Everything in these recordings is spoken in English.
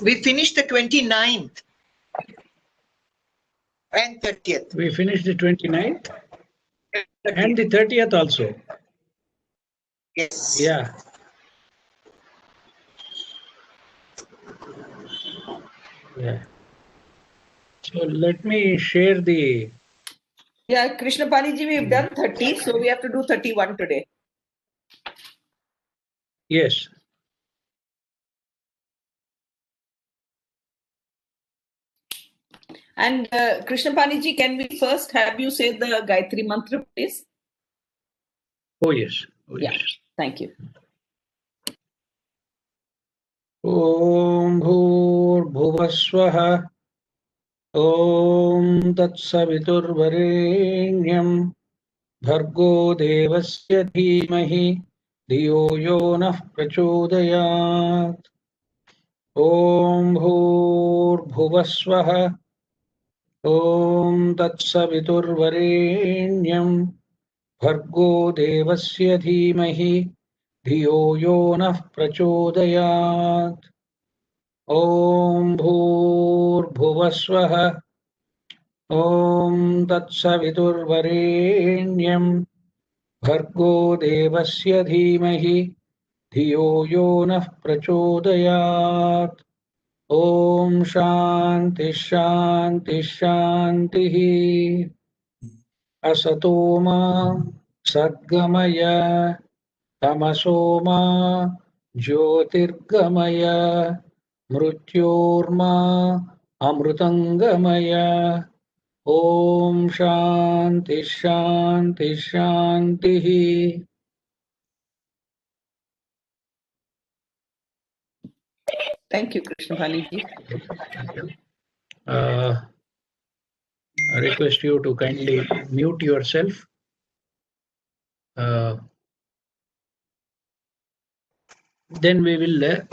We finished the 29th and 30th. We finished the 29th and the 30th also. Yes. Yeah. Yeah. So let me share the. Yeah, Krishnaphani ji, we've done 30, so we have to do 31 today. Yes. And Krishnaphani ji, can we first have you say the Gayatri Mantra, please? Oh, yes. Oh, yes. Yeah, thank you. Om Bhuvaswaha. Om Tatsaviturvarenyam. Bhargo Devasya Dhimahi. Dhiyo Yo Nah Prachodayat. Om Bhuvaswaha. Om Tatsaviturvarenyam. Bhargo Devasya Dhimahi. Dhiyo Yo Nah Prachodayat. Om Bhuvaswaha. Om Tatsaviturvarenyam. Bhargo Devasya Dhimahi. Dhiyo Yo Nah Prachodayat. Om Shanti Shanti Shanti. Asatoma Sadgamaya. Tamasoma Jyotirgamaya. Mrityorma Amrutangamaya. Om Shanti Shanti Shanti. Thank you, Krishnaphani ji. I request you to kindly mute yourself. Then we will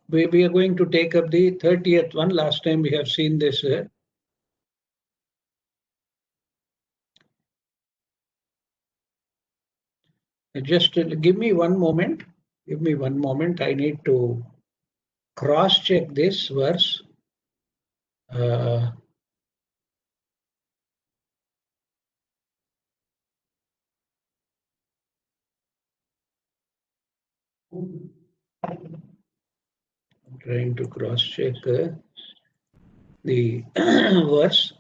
we are going to take up the 30th one. Last time we have seen this. Just give me one moment. Give me one moment. I need to cross-check this verse. I'm trying to cross-check the verse.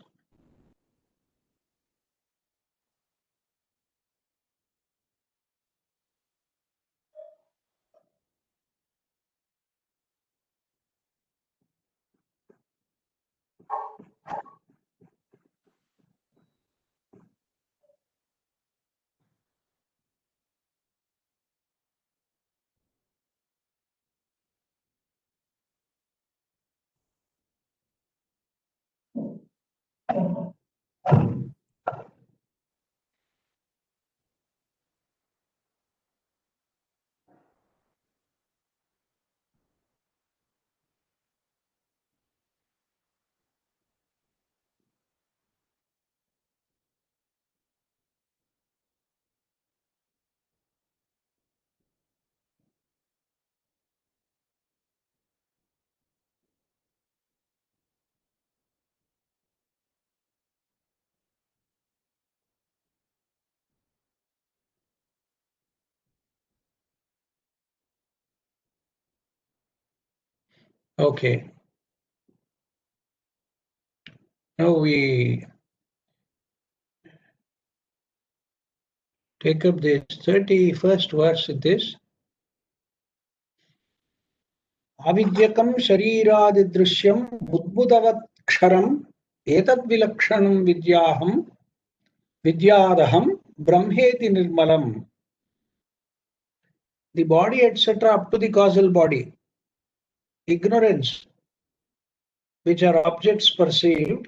Okay. Now we take up this 31st verse in this. Avidyakam shariradi-drishyam budbudavat-ksharam etad-vilakshanam vidyaham vidyadaham brahmeti nirmalam. The body, etc., up to the causal body. Ignorance, which are objects perceived,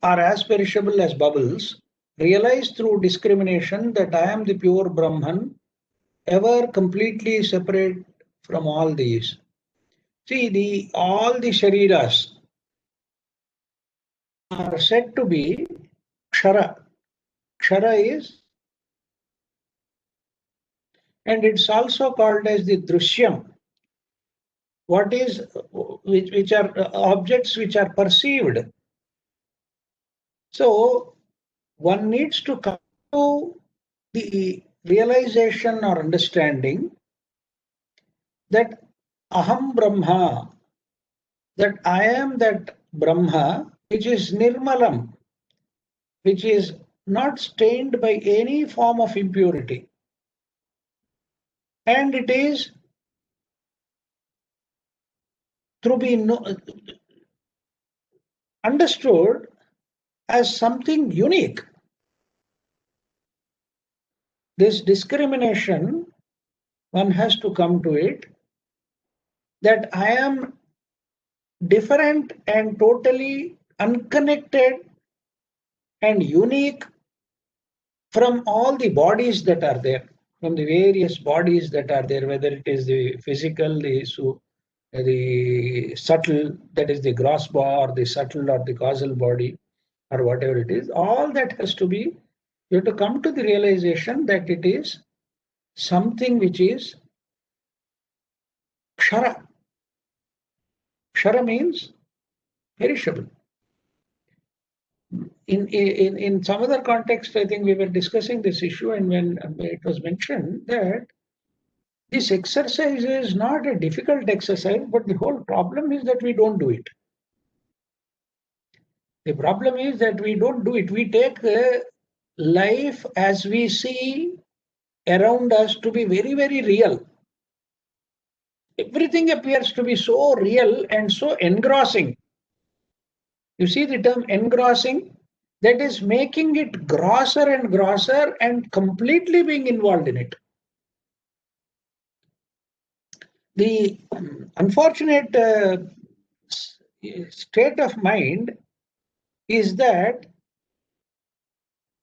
are as perishable as bubbles. Realize through discrimination that I am the pure Brahman, ever completely separate from all these. See, all the shariras, are said to be kshara. Kshara is, and it's also called as the drishyam. What is, which are objects which are perceived. So one needs to come to the realization or understanding that aham brahma, that I am that Brahma, which is nirmalam, which is not stained by any form of impurity. And it is to be understood as something unique. This discrimination, one has to come to it, that I am different and totally unconnected and unique from all the bodies that are there, from the various bodies that are there, whether it is the physical, the subtle, that is the gross body, or the subtle or the causal body, or whatever it is, all that has to be, you have to come to the realization that it is something which is kshara. Kshara means perishable. In some other context, I think we were discussing this issue, and when it was mentioned that this exercise is not a difficult exercise, but the whole problem is that we don't do it. The problem is that we don't do it. We take life as we see around us to be very, very real. Everything appears to be so real and so engrossing. You see the term engrossing? That is making it grosser and grosser and completely being involved in it. The unfortunate state of mind is that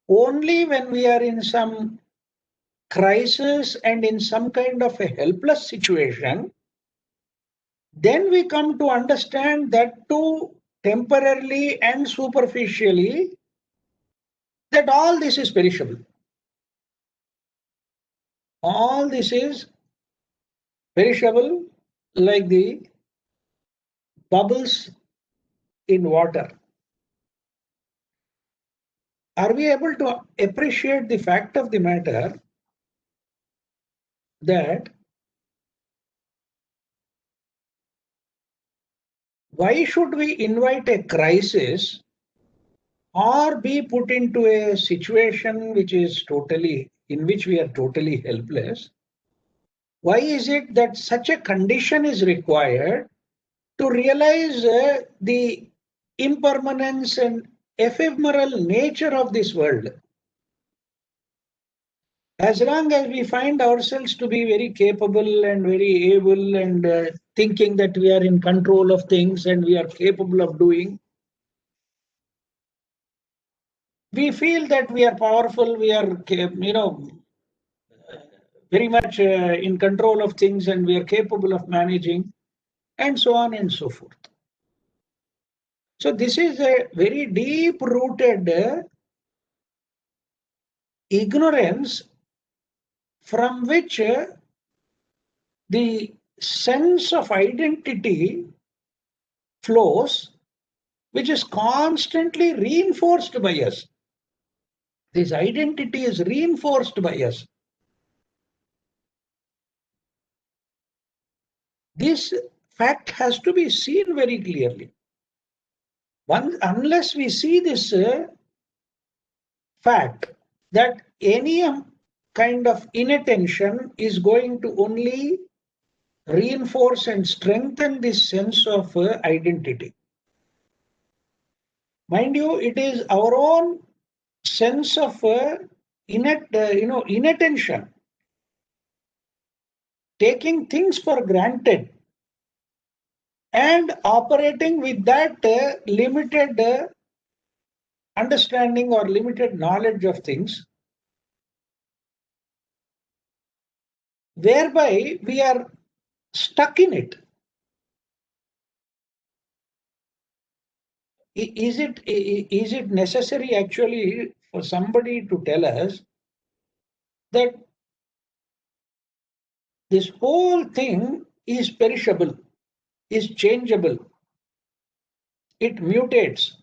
only when we are in some crisis and in some kind of a helpless situation, then we come to understand that too temporarily and superficially, that all this is perishable. All this is perishable, like the bubbles in water. Are we able to appreciate the fact of the matter that why should we invite a crisis or be put into a situation which is totally, in which we are totally helpless? Why is it that such a condition is required to realize the impermanence and ephemeral nature of this world? As long as we find ourselves to be very capable and very able and thinking that we are in control of things and we are capable of doing, we feel that we are powerful, we are, very much in control of things and we are capable of managing, and so on and so forth. So this is a very deep rooted ignorance from which the sense of identity flows, which is constantly reinforced by us. This identity is reinforced by us. This fact has to be seen very clearly. Unless we see this fact that any kind of inattention is going to only reinforce and strengthen this sense of identity. Mind you, it is our own sense of inattention, taking things for granted and operating with that limited understanding or limited knowledge of things, whereby we are stuck in it. is it necessary actually for somebody to tell us that this whole thing is perishable, is changeable, it mutates,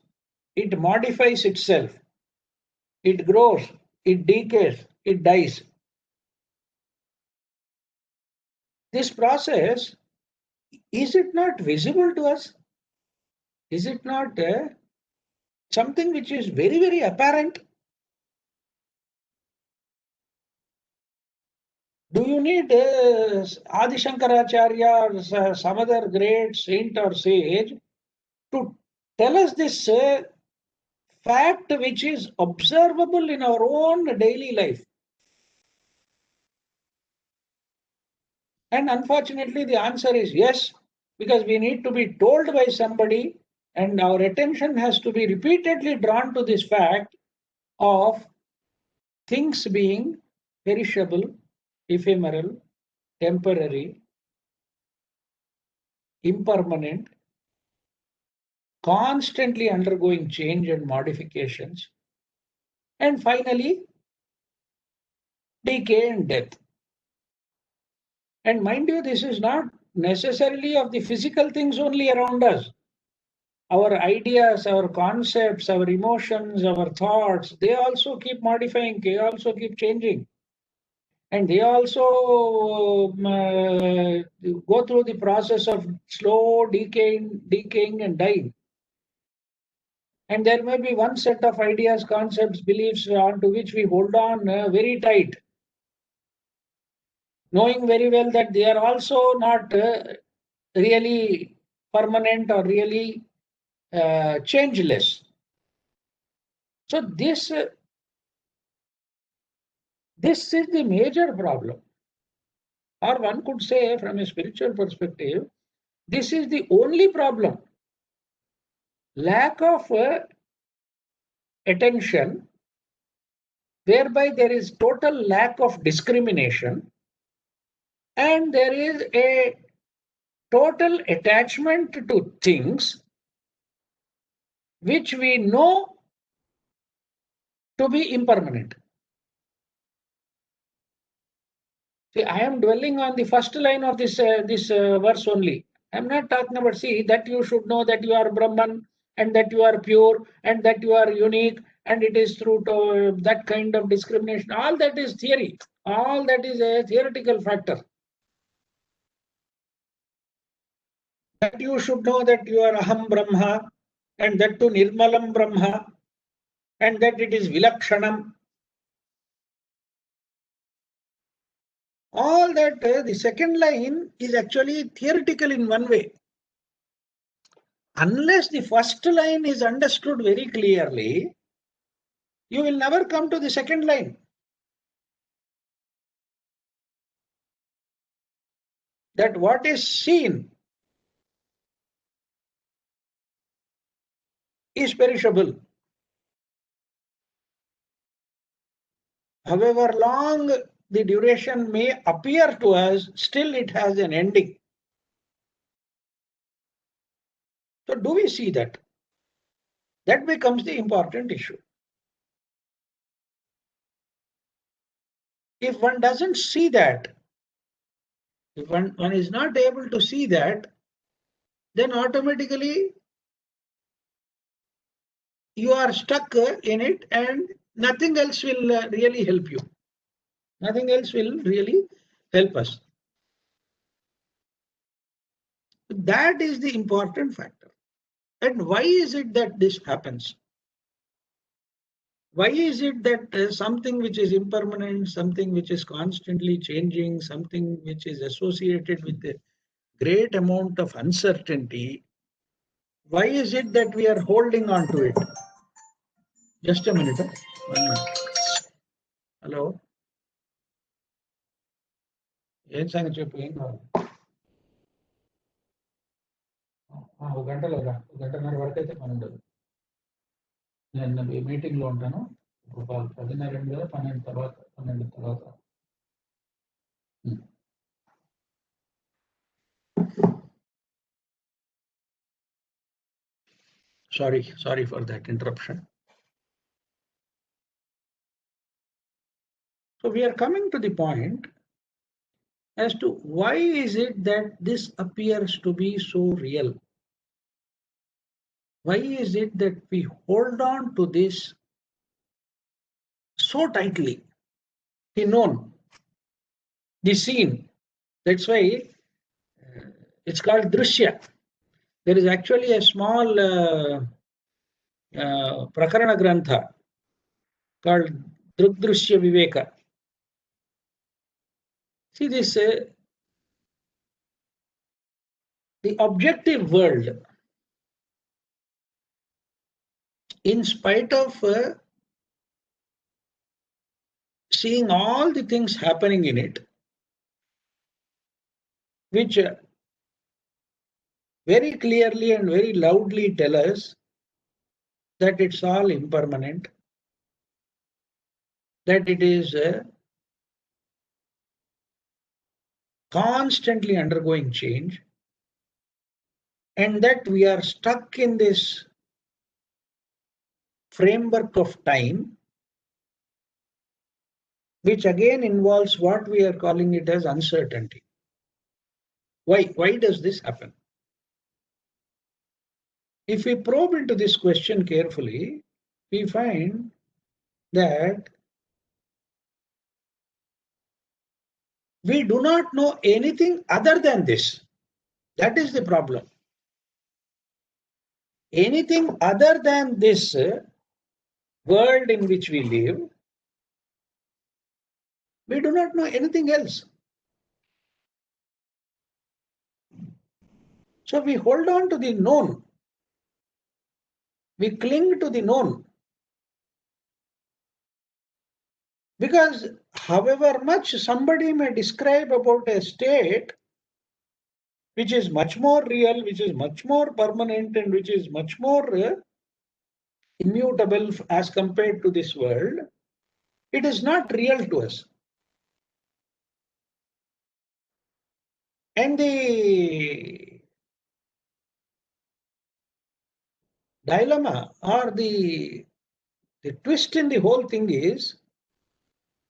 it modifies itself, it grows, it decays, it dies. This process, is it not visible to us? Is it not something which is very, very apparent? Do you need Adi Shankaracharya or some other great saint or sage to tell us this fact which is observable in our own daily life? And unfortunately, the answer is yes, because we need to be told by somebody, and our attention has to be repeatedly drawn to this fact of things being perishable, ephemeral, temporary, impermanent, constantly undergoing change and modifications, and finally, decay and death. And mind you, this is not necessarily of the physical things only around us. Our ideas, our concepts, our emotions, our thoughts, they also keep modifying, they also keep changing. And they also go through the process of slow decaying and dying. And there may be one set of ideas, concepts, beliefs onto which we hold on very tight, knowing very well that they are also not really permanent or really changeless. So this is the major problem. Or one could say, from a spiritual perspective, this is the only problem. Lack of attention, whereby there is total lack of discrimination, and there is a total attachment to things which we know to be impermanent. See, I am dwelling on the first line of this verse only. I am not talking about, see, that you should know that you are Brahman and that you are pure and that you are unique, and it is through that kind of discrimination. All that is theory. All that is a theoretical factor. That you should know that you are Aham Brahma, and that to Nirmalam Brahma, and that it is Vilakshanam. All that, the second line is actually theoretical in one way. Unless the first line is understood very clearly, you will never come to the second line. That what is seen is perishable. However long the duration may appear to us, still it has an ending. So do we see that? That becomes the important issue. If one doesn't see that, if one is not able to see that, then automatically you are stuck in it and nothing else will really help you. Nothing else will really help us. That is the important factor. And why is it that this happens? Why is it that something which is impermanent, something which is constantly changing, something which is associated with a great amount of uncertainty, why is it that we are holding on to it? Just a minute. 1 minute. Hello. ఏం సంగతి చెప్పు ఏం కావాలి ఒక గంట లేదా ఒక గంటన్నర వరకు అయితే పని ఉండదు నేను మీటింగ్లో ఉంటాను ఇప్పుడు 10:30 కదా 12 తర్వాత Sorry for that interruption. So we are coming to the point as to why is it that this appears to be so real? Why is it that we hold on to this so tightly? The known, the seen. That's why it's called drishya. There is actually a small prakarana grantha called drugdrishya viveka. See this, the objective world, in spite of seeing all the things happening in it, which very clearly and very loudly tell us that it's all impermanent, that it is constantly undergoing change, and that we are stuck in this framework of time, which again involves what we are calling it as uncertainty. Why does this happen? If we probe into this question carefully, we find that we do not know anything other than this. That is the problem. Anything other than this world in which we live, we do not know anything else. So we hold on to the known. We cling to the known. Because however much somebody may describe about a state which is much more real, which is much more permanent, and which is much more immutable as compared to this world, it is not real to us. And the dilemma or the twist in the whole thing is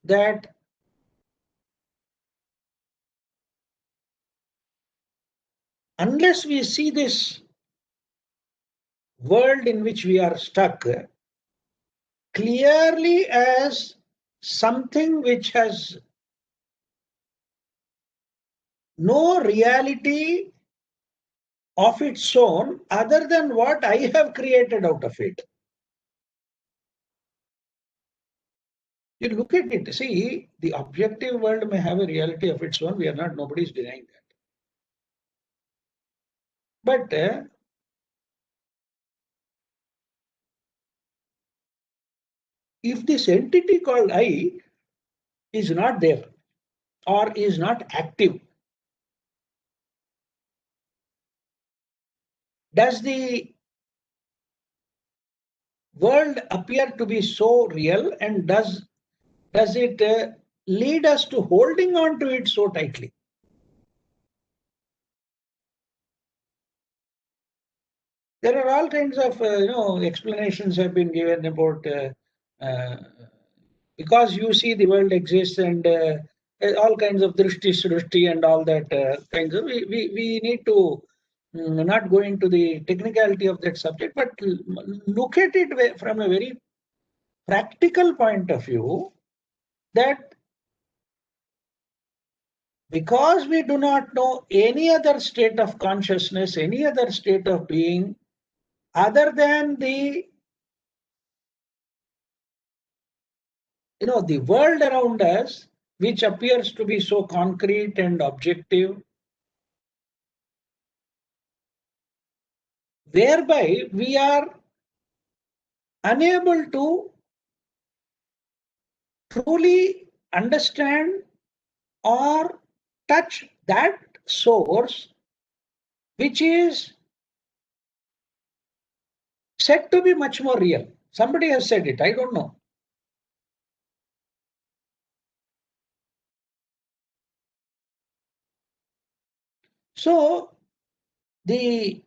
that unless we see this world in which we are stuck clearly as something which has no reality of its own other than what I have created out of it. You look at it, see, the objective world may have a reality of its own. Nobody is denying that. But if this entity called I is not there or is not active, does the world appear to be so real, and does it lead us to holding on to it so tightly? There are all kinds of explanations have been given about because you see the world exists and all kinds of drishti and all that kinds of we need to not go into the technicality of that subject, but look at it from a very practical point of view, that because we do not know any other state of consciousness, any other state of being other than the the world around us, which appears to be so concrete and objective, whereby we are unable to truly understand or touch that source which is said to be much more real. Somebody has said it, I don't know. So the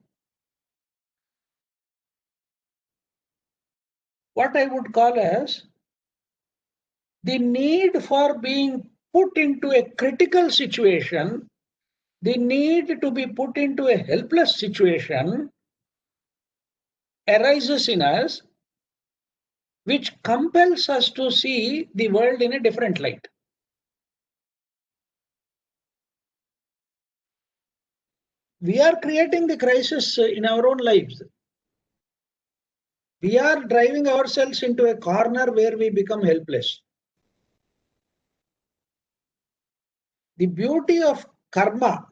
what I would call as the need for being put into a critical situation, the need to be put into a helpless situation arises in us, which compels us to see the world in a different light. We are creating the crisis in our own lives. We are driving ourselves into a corner where we become helpless. The beauty of karma,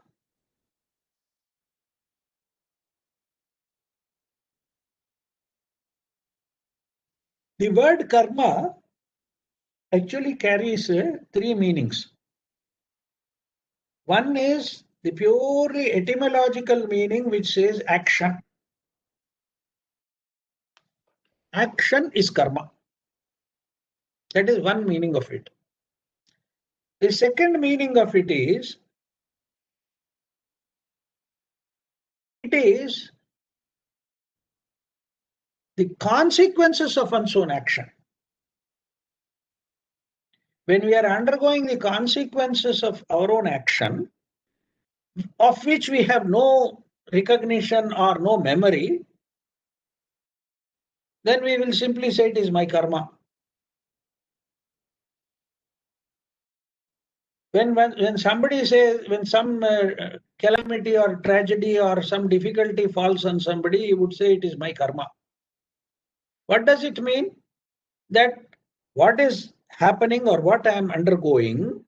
the word karma actually carries three meanings. One is the purely etymological meaning, which says action. Action is karma. That is one meaning of it. The second meaning of it is the consequences of one's own action. When we are undergoing the consequences of our own action, of which we have no recognition or no memory, then we will simply say it is my karma. When somebody says, when some calamity or tragedy or some difficulty falls on somebody, he would say it is my karma. What does it mean? That what is happening or what I am undergoing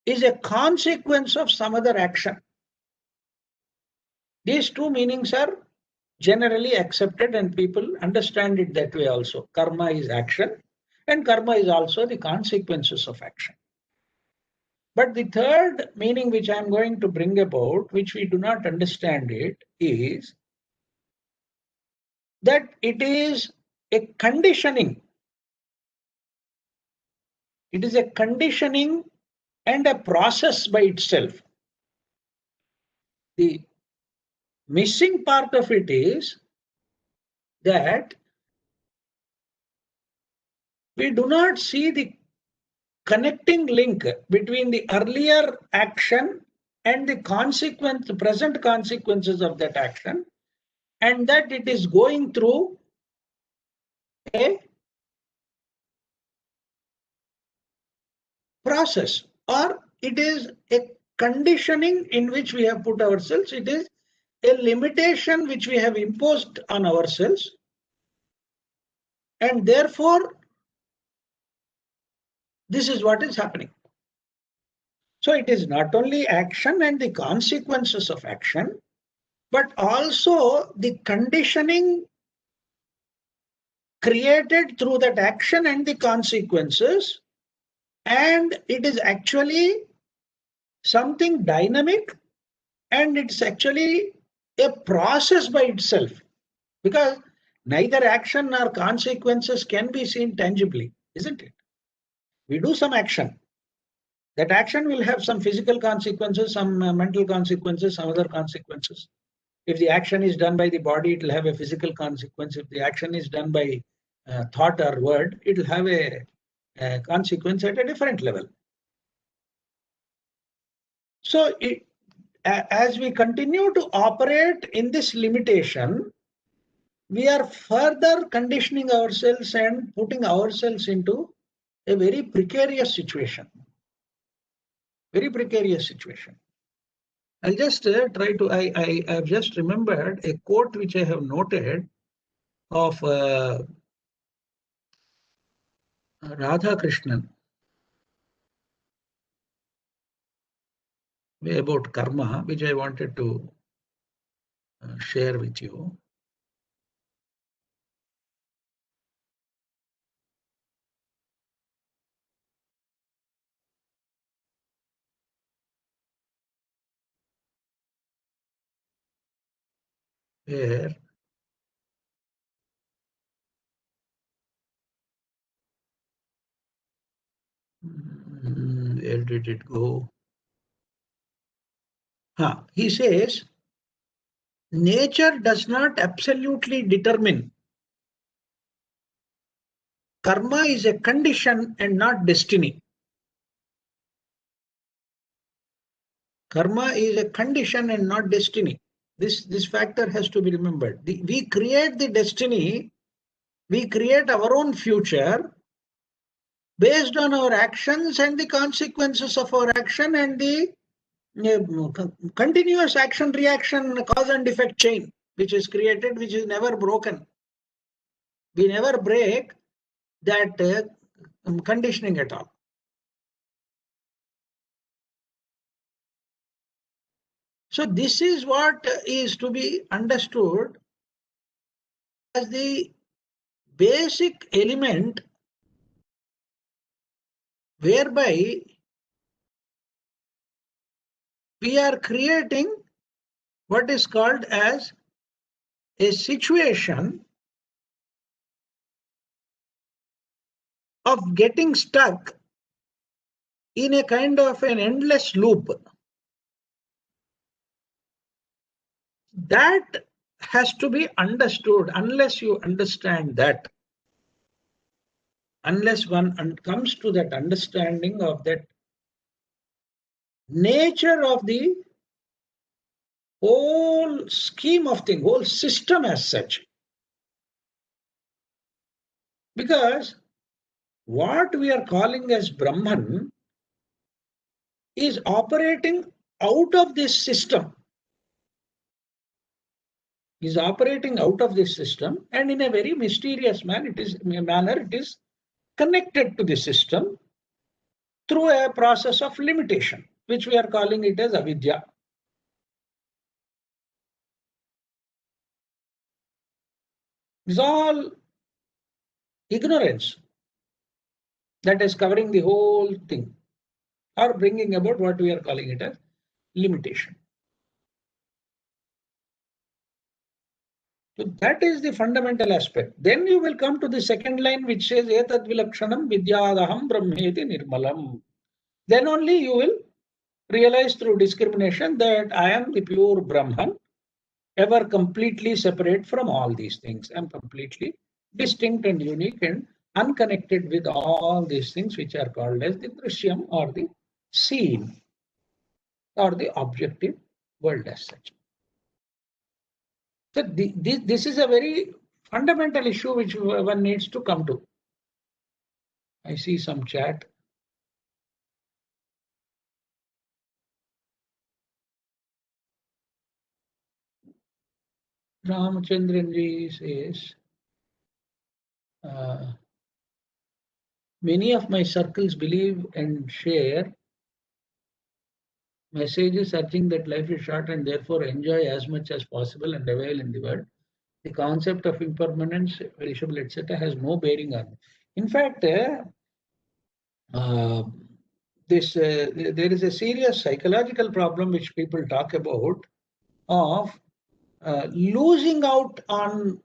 is a consequence of some other action. These two meanings are generally accepted and people understand it that way also. Karma is action and karma is also the consequences of action. But the third meaning which I am going to bring about, which we do not understand it, is that it is a conditioning. It is a conditioning and a process by itself. The missing part of it is that we do not see the connecting link between the earlier action and the present consequences of that action, and that it is going through a process, or it is a conditioning in which we have put ourselves. It is a limitation which we have imposed on ourselves, and therefore this is what is happening. So it is not only action and the consequences of action, but also the conditioning created through that action and the consequences, and it is actually something dynamic, and it's actually a process by itself, because neither action nor consequences can be seen tangibly, isn't it? We do some action. That action will have some physical consequences, some mental consequences, some other consequences. If the action is done by the body, it will have a physical consequence. If the action is done by thought or word, it will have a consequence at a different level. So as we continue to operate in this limitation, we are further conditioning ourselves and putting ourselves into a very precarious situation. Very precarious situation. I'll just try to, I have just remembered a quote which I have noted of Radha Krishnan about karma, which I wanted to share with you. Where where did it go? He says, nature does not absolutely determine karma is a condition and not destiny. Karma is a condition and not destiny. This factor has to be remembered. We create the destiny, we create our own future based on our actions and the consequences of our action and the continuous action reaction cause and effect chain which is created, which is never broken. We never break that conditioning at all. So this is what is to be understood as the basic element whereby we are creating what is called as a situation of getting stuck in a kind of an endless loop. That has to be understood. Unless you understand that, unless one comes to that understanding of that nature of the whole scheme of things, whole system as such. Because what we are calling as Brahman is operating out of this system. Is operating out of this system, and in a very mysterious manner it is connected to the system through a process of limitation, which we are calling it as avidya. It's all ignorance that is covering the whole thing, or bringing about what we are calling it as limitation. So that is the fundamental aspect. Then you will come to the second line, which says etad vilakshanam vidyadaham brahmeti nirmalam. Then only you will realize through discrimination that I am the pure Brahman, ever completely separate from all these things. I am completely distinct and unique and unconnected with all these things which are called as the drishyam or the seen or the objective world as such. So this is a very fundamental issue which one needs to come to. I see some chat. Ramachandranji says, many of my circles believe and share messages urging that life is short and therefore enjoy as much as possible and avail in the world. The concept of impermanence, perishable, etc., has no bearing on it. In fact, there is a serious psychological problem which people talk about of losing out on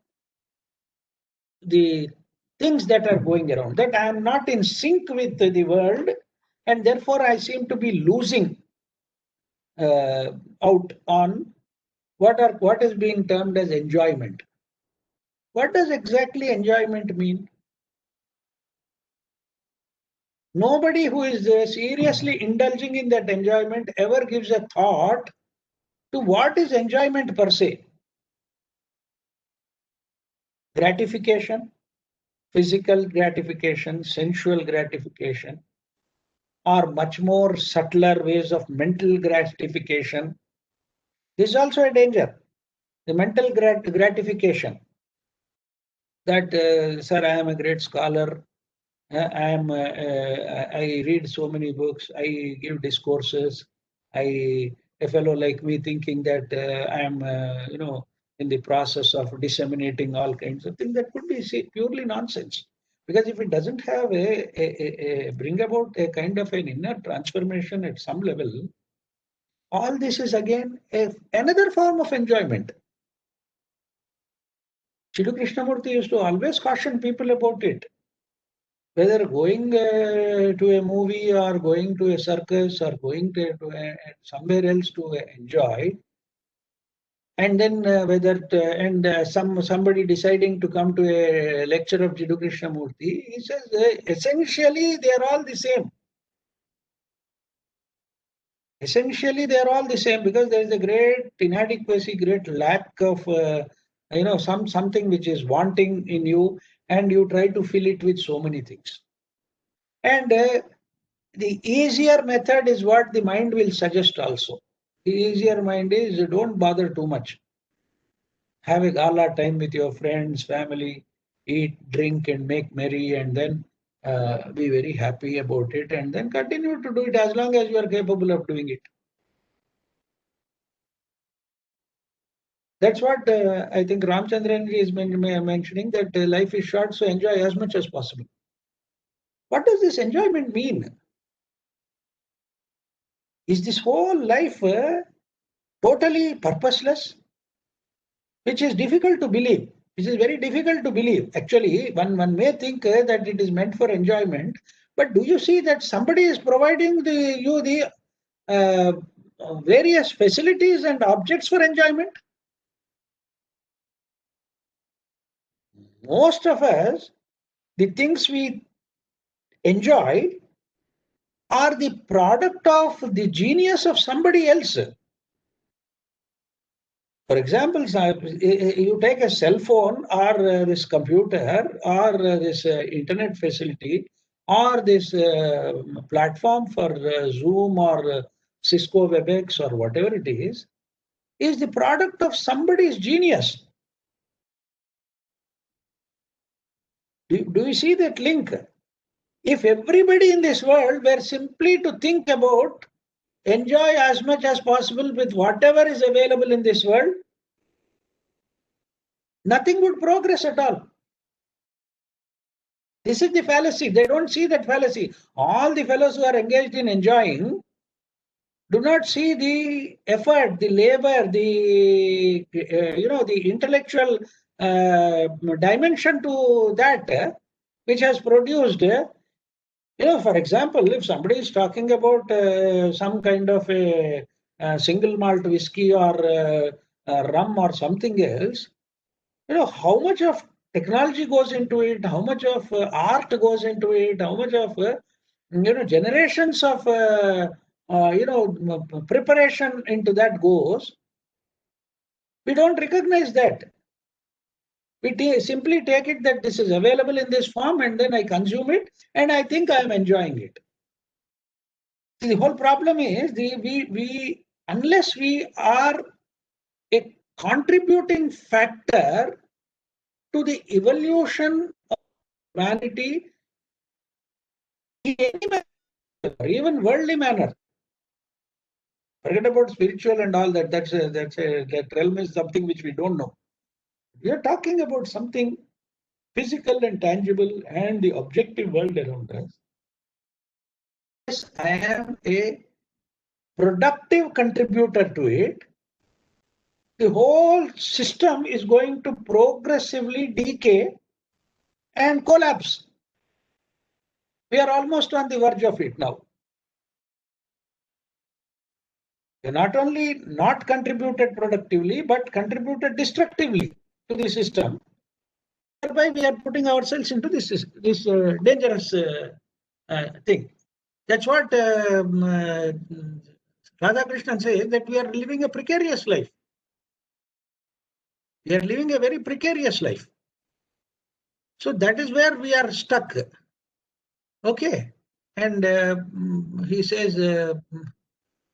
the things that are going around, that I am not in sync with the world and therefore I seem to be losing out on what is being termed as enjoyment. What does exactly enjoyment mean? Nobody who is seriously indulging in that enjoyment ever gives a thought to what is enjoyment per se. Gratification, physical gratification, sensual gratification, or much more subtler ways of mental gratification. This is also a danger. The mental gratification that, sir, I am a great scholar, I read so many books, I give discourses, a fellow like me thinking that I am, in the process of disseminating all kinds of things, that could be purely nonsense. Because if it doesn't have bring about a kind of an inner transformation at some level, all this is again another form of enjoyment. Chidu Krishnamurti used to always caution people about it. Whether going to a movie or going to a circus or going to somewhere else to enjoy, and then somebody deciding to come to a lecture of Jiddu Krishnamurti, he says essentially they are all the same. Essentially, they are all the same because there is a great inadequacy, great lack of something which is wanting in you, and you try to fill it with so many things. And the easier method is what the mind will suggest also. The easier mind is don't bother too much. Have a gala time with your friends, family, eat, drink, and make merry, and then be very happy about it, and then continue to do it as long as you are capable of doing it. That's what I think Ramchandranji is mentioning, that life is short, so enjoy as much as possible. What does this enjoyment mean? Is this whole life totally purposeless? Which is difficult to believe. Which is very difficult to believe. Actually, one may think that it is meant for enjoyment, but do you see that somebody is providing you the various facilities and objects for enjoyment? Most of us, the things we enjoy are the product of the genius of somebody else. For example, you take a cell phone or this computer or this internet facility or this platform for Zoom or Cisco WebEx or whatever it is the product of somebody's genius. Do you see that link? If everybody in this world were simply to think about enjoy as much as possible with whatever is available in this world, nothing would progress at all. This is the fallacy. They don't see that fallacy. All the fellows who are engaged in enjoying do not see the effort, the labor, the the intellectual dimension to that which has produced. For example, if somebody is talking about some kind of a single malt whiskey or rum or something else, how much of technology goes into it, how much of art goes into it, how much of generations of preparation into that goes. We don't recognize that. We simply take it that this is available in this form, and then I consume it, and I think I am enjoying it. The whole problem is we unless we are a contributing factor to the evolution of humanity in any manner, even worldly manner. Forget about spiritual and all that. That realm is something which we don't know. We are talking about something physical and tangible and the objective world around us. Yes, I am a productive contributor to it. The whole system is going to progressively decay and collapse. We are almost on the verge of it now. We not only not contributed productively, but contributed destructively to the system. Thereby, we are putting ourselves into this dangerous thing. That's what Radhakrishnan says, that we are living a precarious life. We are living a very precarious life. So that is where we are stuck. Okay. And he says,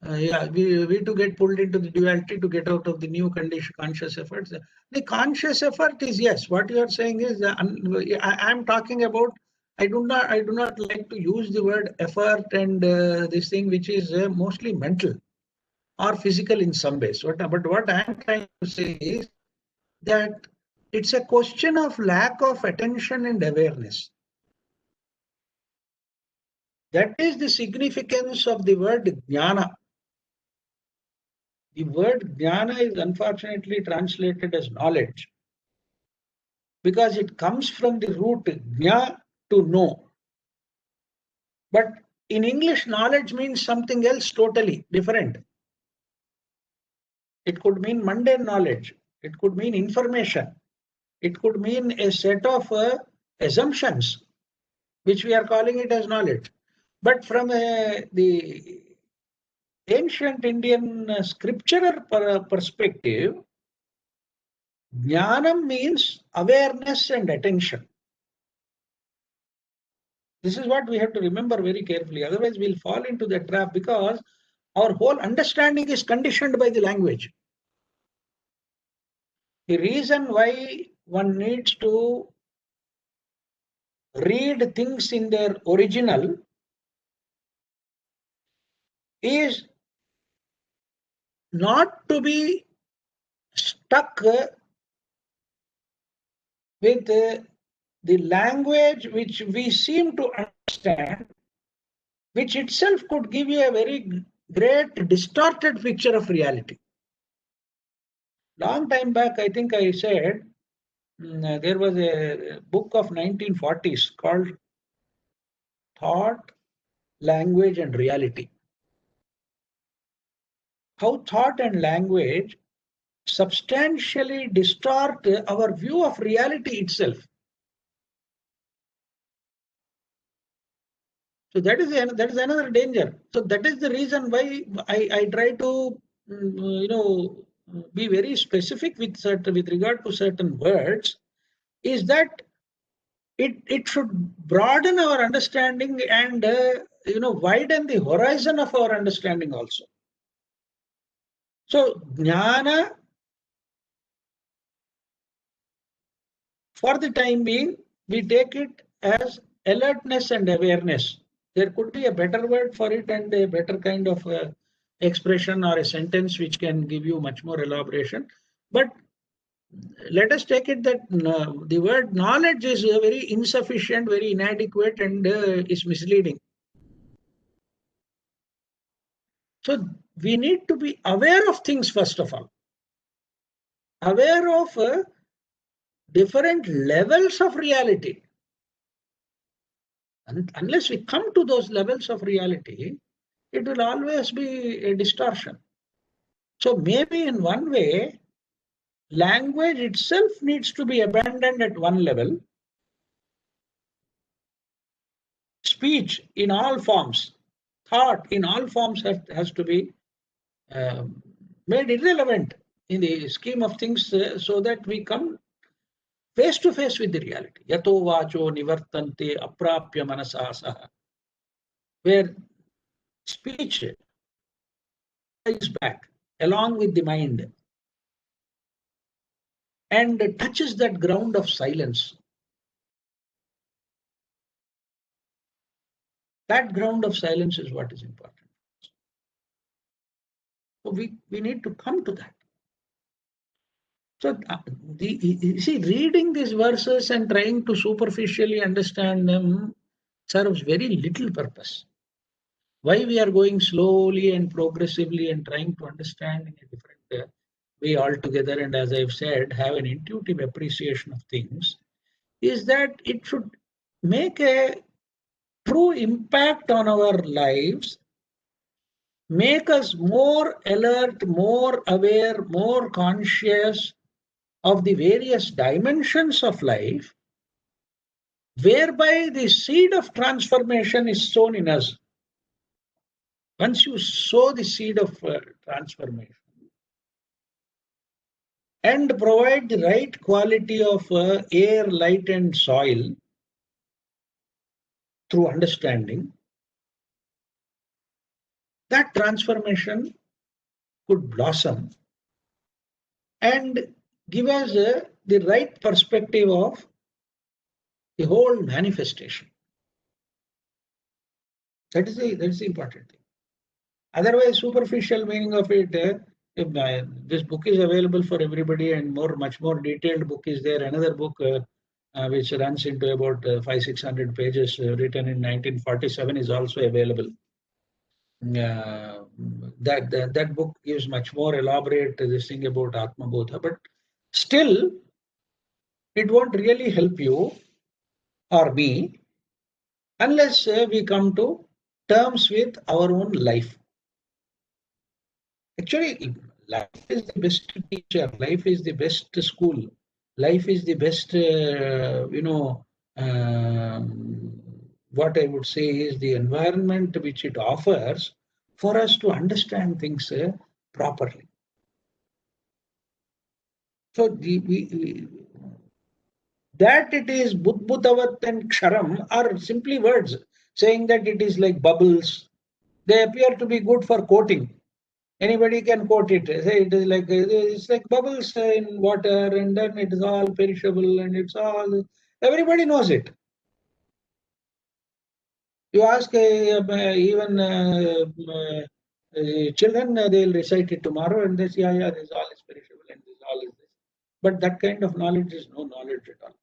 we to get pulled into the duality to get out of the new condition, conscious efforts. The conscious effort is, yes, what you are saying is, I am talking about, I do not like to use the word effort and this thing which is mostly mental or physical in some ways. But what I am trying to say is that it's a question of lack of attention and awareness. That is the significance of the word jnana. The word jnana is unfortunately translated as knowledge because it comes from the root jna, to know. But in English, knowledge means something else totally different. It could mean mundane knowledge. It could mean information. It could mean a set of assumptions, which we are calling it as knowledge. But from the ancient Indian scriptural perspective, jnanam means awareness and attention. This is what we have to remember very carefully. Otherwise, we'll fall into the trap because our whole understanding is conditioned by the language. The reason why one needs to read things in their original is not to be stuck with the language which we seem to understand, which itself could give you a very great distorted picture of reality. Long time back, I think I said there was a book of 1940s called Thought, Language and Reality. How thought and language substantially distort our view of reality itself. So that is another danger. So that is the reason why I try to be very specific with regard to certain words, is that it should broaden our understanding and widen the horizon of our understanding also. So jnana, for the time being, we take it as alertness and awareness. There could be a better word for it and a better kind of expression or a sentence which can give you much more elaboration. But let us take it that the word knowledge is very insufficient, very inadequate, and is misleading. So we need to be aware of things first of all. Aware of different levels of reality. And unless we come to those levels of reality, it will always be a distortion. So maybe in one way, language itself needs to be abandoned at one level. Speech in all forms, thought in all forms has to be made irrelevant in the scheme of things so that we come face to face with the reality. Yato vacho nivartante aprapya manasasaha, where speech is back along with the mind and touches that ground of silence. That ground of silence is what is important. So we need to come to that. So you see, reading these verses and trying to superficially understand them serves very little purpose. Why we are going slowly and progressively and trying to understand in a different way altogether, and as I've said, have an intuitive appreciation of things, is that it should make a true impact on our lives, make us more alert, more aware, more conscious of the various dimensions of life, whereby the seed of transformation is sown in us. Once you sow the seed of transformation and provide the right quality of air, light, and soil through understanding, that transformation could blossom and give us the right perspective of the whole manifestation. That is the important thing. Otherwise, superficial meaning of it, this book is available for everybody, and much more detailed book is there. Another book which runs into about 500-600 pages, written in 1947, is also available. That book gives much more elaborate this thing about Atmabodha, but still, it won't really help you or me unless we come to terms with our own life. Actually, life is the best teacher, life is the best school, life is the best, what I would say is the environment which it offers for us to understand things properly. So that it is Budbutavat and Ksharam are simply words saying that it is like bubbles. They appear to be good for coating. Anybody can quote it. Say it's like bubbles in water, and then it is all perishable, and it's all. Everybody knows it. You ask even children, they'll recite it tomorrow, and they say, yeah, this all is perishable, and this all is this. But that kind of knowledge is no knowledge at all,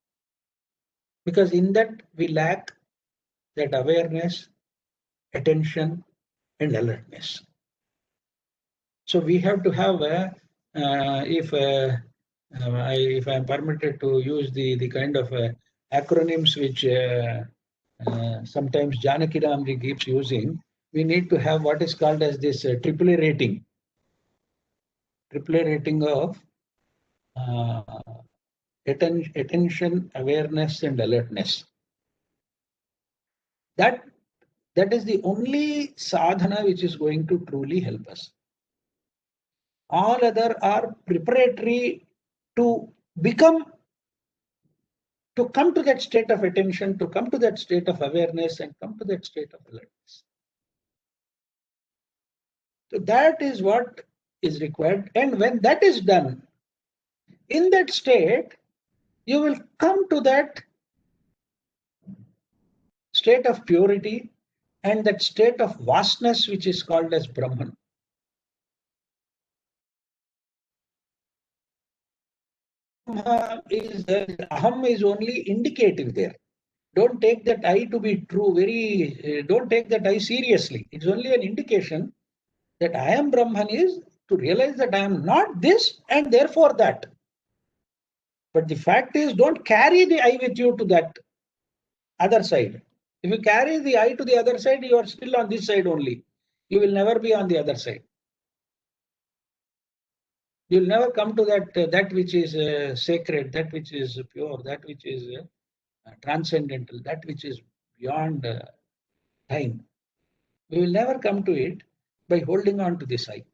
because in that we lack that awareness, attention, and alertness. So we have to have if I am permitted to use the kind of acronyms which sometimes Janaki Ramji keeps using, we need to have what is called as this AAA rating. AAA rating of attention, awareness, and alertness. That is the only sadhana which is going to truly help us. All other are preparatory to come to that state of attention, to come to that state of awareness, and come to that state of alertness. So that is what is required. And when that is done, in that state, you will come to that state of purity and that state of vastness which is called as Brahman. Aham is only indicative there. Don't take that I to be true. Don't take that I seriously. It's only an indication that I am Brahman is to realize that I am not this and therefore that. But the fact is, don't carry the I with you to that other side. If you carry the I to the other side, you are still on this side only. You will never be on the other side. You will never come to that which is sacred, that which is pure, that which is transcendental, that which is beyond time. We will never come to it by holding on to this I.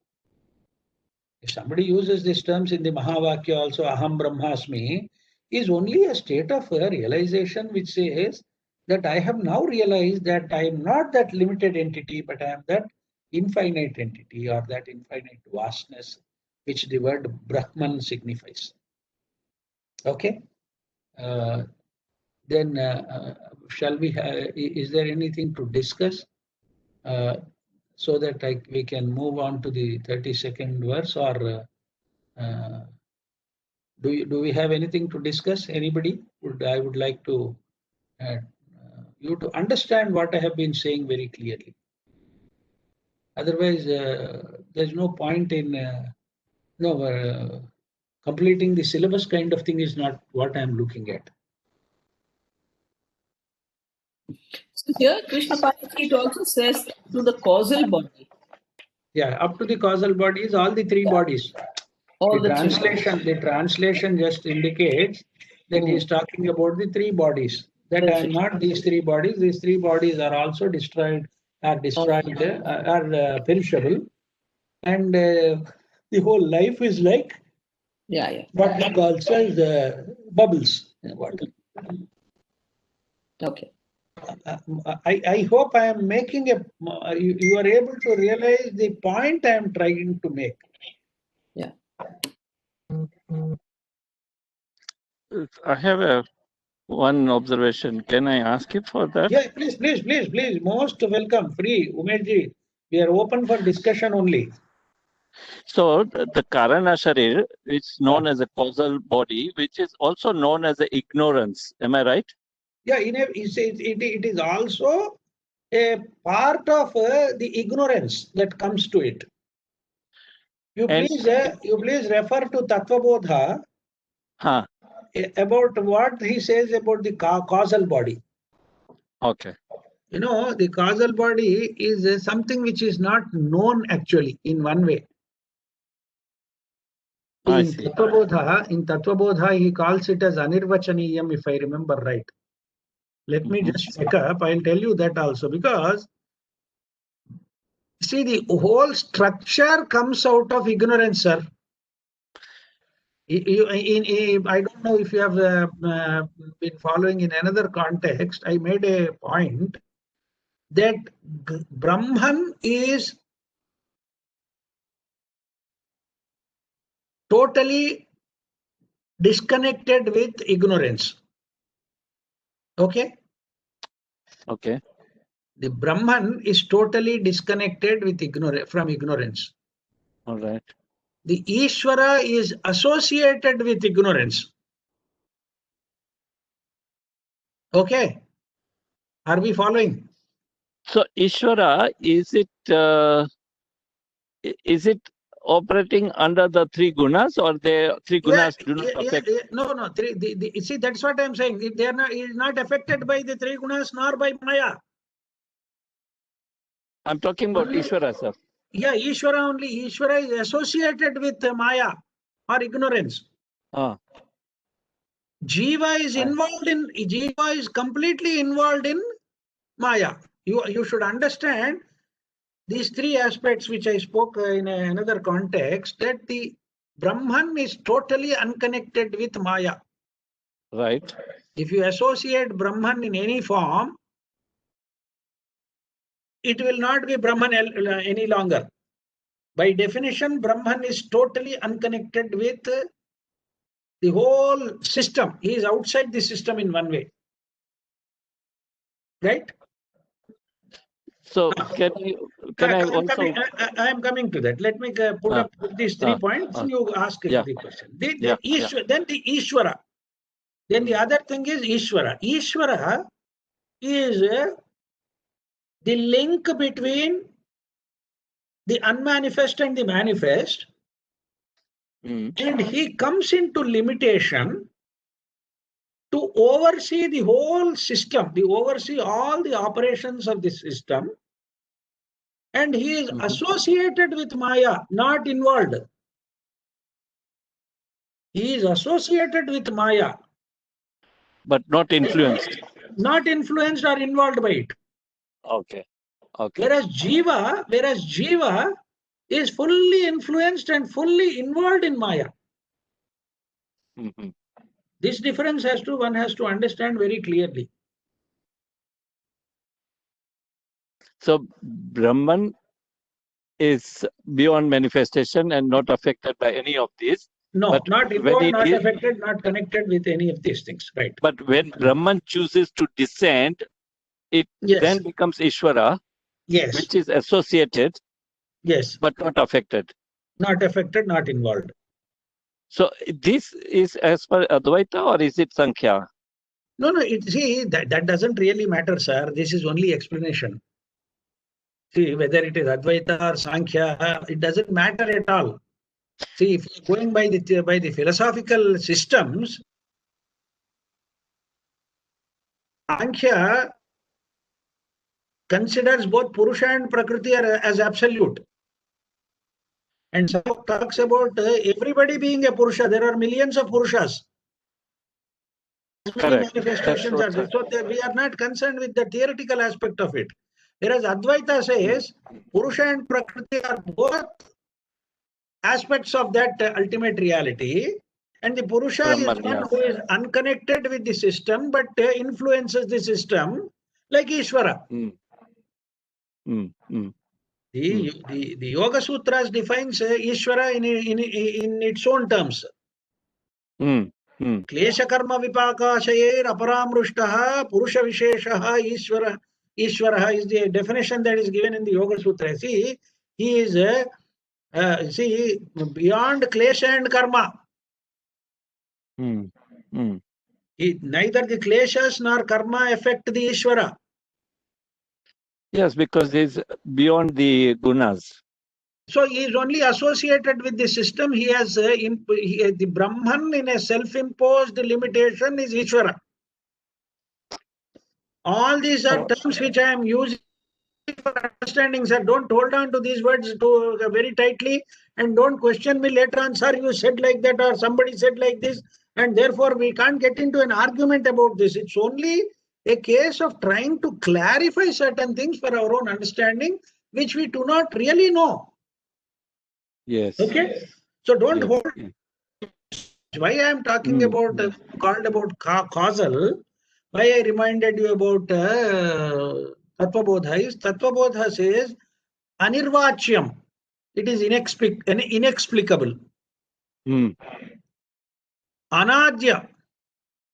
If somebody uses these terms in the Mahavakya also, Aham Brahmasmi, is only a state of realization which says that I have now realized that I am not that limited entity, but I am that infinite entity or that infinite vastness which the word Brahman signifies. Okay? Then shall we is there anything to discuss so that we can move on to the 32nd verse, or do we have anything to discuss? Anybody? I would like to you to understand what I have been saying very clearly. Otherwise, there's no point in completing the syllabus kind of thing is not what I'm looking at. So here, Krishnaphani, it also says to the causal body. Yeah, up to the causal bodies, all the three bodies. The translation just indicates that he is talking about the three bodies. That I am not these three bodies. These three bodies are also destroyed, are perishable, and the whole life is like what he calls as bubbles in water. Okay. I hope I am making you are able to realize the point I am trying to make. Yeah. I have one observation. Can I ask you for that? Yeah, please. Most welcome. Free, Umedji. We are open for discussion only. So the Karana Sharir is known as a causal body, which is also known as the ignorance. Am I right? Yeah, it is also a part of the ignorance that comes to it. You please refer to Atmabodha about what he says about the causal body. Okay. You know, the causal body is something which is not known actually in one way. I In see. Tattvabodha, he calls it as Anirvachaniyam, if I remember right. Let me just check up. I'll tell you that also, because see, the whole structure comes out of ignorance, sir. I don't know if you have been following in another context. I made a point that Brahman is totally disconnected with ignorance. Okay? Okay. The Brahman is totally disconnected with from ignorance. All right. The Ishvara is associated with ignorance. Okay? Are we following? So Ishvara, is it operating under the three gunas, or the three gunas do not affect? No. See, that's what I'm saying. They are not, is not affected by the three gunas nor by Maya. I'm talking about Ishvara, sir. Yeah, Ishvara only. Ishvara is associated with Maya or ignorance. Jiva is involved in, Jiva is completely involved in Maya. You should understand these three aspects which I spoke in another context, that the Brahman is totally unconnected with Maya. Right. If you associate Brahman in any form, it will not be Brahman any longer. By definition, Brahman is totally unconnected with the whole system. He is outside the system in one way. Right? So can I also? I am coming to that. Let me put these 3 points and you ask the question. Then the Ishvara. Then the other thing is Ishvara. Ishvara is the link between the unmanifest and the manifest. And he comes into limitation to oversee the whole system, to oversee all the operations of the system. And he is associated with Maya, not involved. He is associated with Maya, but not influenced. Not influenced or involved by it. Okay. Whereas Jiva is fully influenced and fully involved in Maya. This difference one has to understand very clearly. So Brahman is beyond manifestation and not affected by any of these. No, but not involved, not affected, not connected with any of these things. Right. But when Brahman chooses to descend, it then becomes Ishvara, which is associated, but not affected. Not affected, not involved. So this is as per Advaita, or is it Sankhya? No, see, that doesn't really matter, sir. This is only explanation. See, whether it is Advaita or Sankhya, it doesn't matter at all. See, if you're going by the philosophical systems, Sankhya considers both Purusha and Prakriti as absolute. And so talks about everybody being a Purusha. There are millions of Purushas. Correct. Manifestations are there. So we are not concerned with the theoretical aspect of it. Whereas Advaita says Purusha and Prakriti are both aspects of that ultimate reality. And the Purusha is one who is unconnected with the system but influences the system like Ishvara. The Yoga Sutras defines Ishvara in its own terms. Klesha karma vipakashayer aparamrushtaha purusha visheshaha Ishvara is the definition that is given in the Yoga Sutra. See, he is beyond klesha and karma. Neither the kleshas nor karma affect the Ishvara. Yes, because he's beyond the gunas. So he is only associated with the system. He has the Brahman in a self-imposed limitation is Ishvara. All these are terms which I am using for understanding, sir. Don't hold on to these words very tightly. and don't question me later on, sir, you said like that or somebody said like this, and therefore we can't get into an argument about this. It's only a case of trying to clarify certain things for our own understanding, which we do not really know. Yes. Okay? So don't hold. Yeah. Why I am talking about called about causal, why I reminded you about Atmabodha is Atmabodha says anirvachyam. It is inexplicable. Anadya,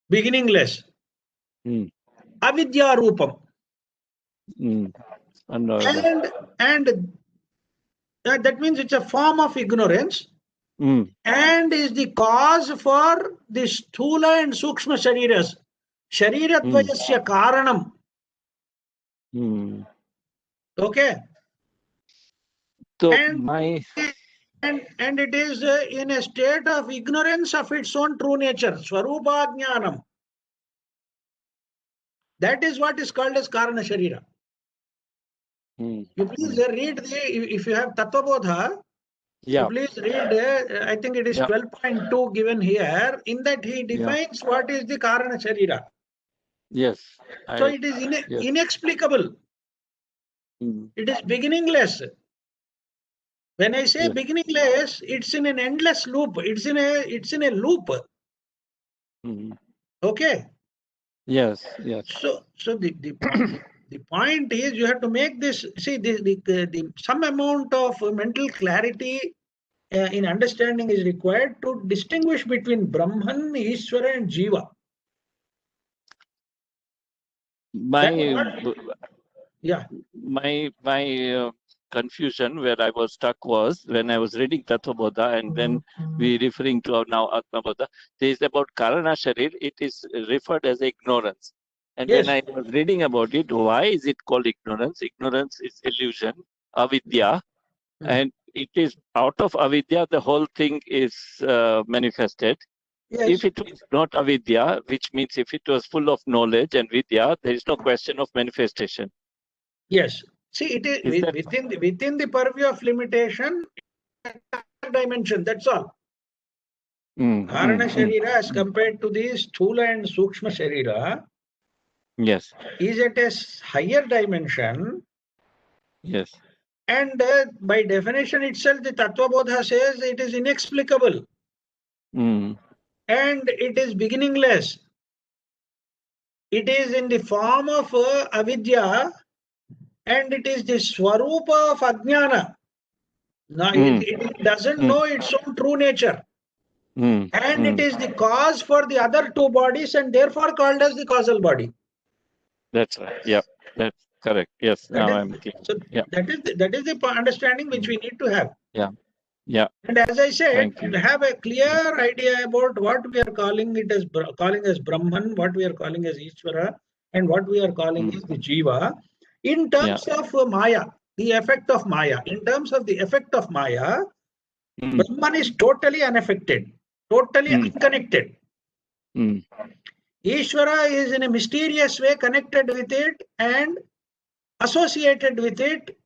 beginningless. Avidya rupam. And that means it's a form of ignorance. And is the cause for the sthula and sukshma shariras. Shariradvayasya karanam. Okay. So and it is in a state of ignorance of its own true nature. Swarupa jnanam. That is what is called as karana sharira. You please read if you have Tattvabodha. Yeah. Please read, I think it is 12.2 given here. In that he defines what is the Karana Sharira. Yes. So it is inexplicable. It is beginningless. When I say beginningless, it's in an endless loop. It's in a loop. Okay. Yes. So the point is you have to make this. See some amount of mental clarity in understanding is required to distinguish between Brahman, Ishvara and Jiva. My confusion where I was stuck was when I was reading Tattvabodha and then we referring to now Atmabodha. There is about Karana Sharir, it is referred as ignorance. And when I was reading about it, why is it called ignorance? Ignorance is illusion, avidya, and it is out of avidya the whole thing is manifested. If it was not avidya, which means if it was full of knowledge and vidya, there is no question of manifestation. Yes. See, it is within the purview of limitation, dimension. That's all. Karana Sharira as compared to the Sthula and Sukshma Sharira. Yes. Is at a higher dimension. Yes. And by definition itself, the Tattvabodha says it is inexplicable. And it is beginningless. It is in the form of avidya, and it is the swarupa of ajnana. Now it doesn't know its own true nature. And it is the cause for the other two bodies and therefore called as the causal body. That's right. Yeah, that's correct. Yes, now I'm clear. So that is the understanding which we need to have. Yeah. And as I said, to have a clear idea about what we are calling it as Brahman, what we are calling as Ishvara, and what we are calling is the Jiva. In terms of Maya, the effect of Maya. In terms of the effect of Maya, Brahman is totally unaffected, totally unconnected. Ishvara is in a mysterious way connected with it and associated with it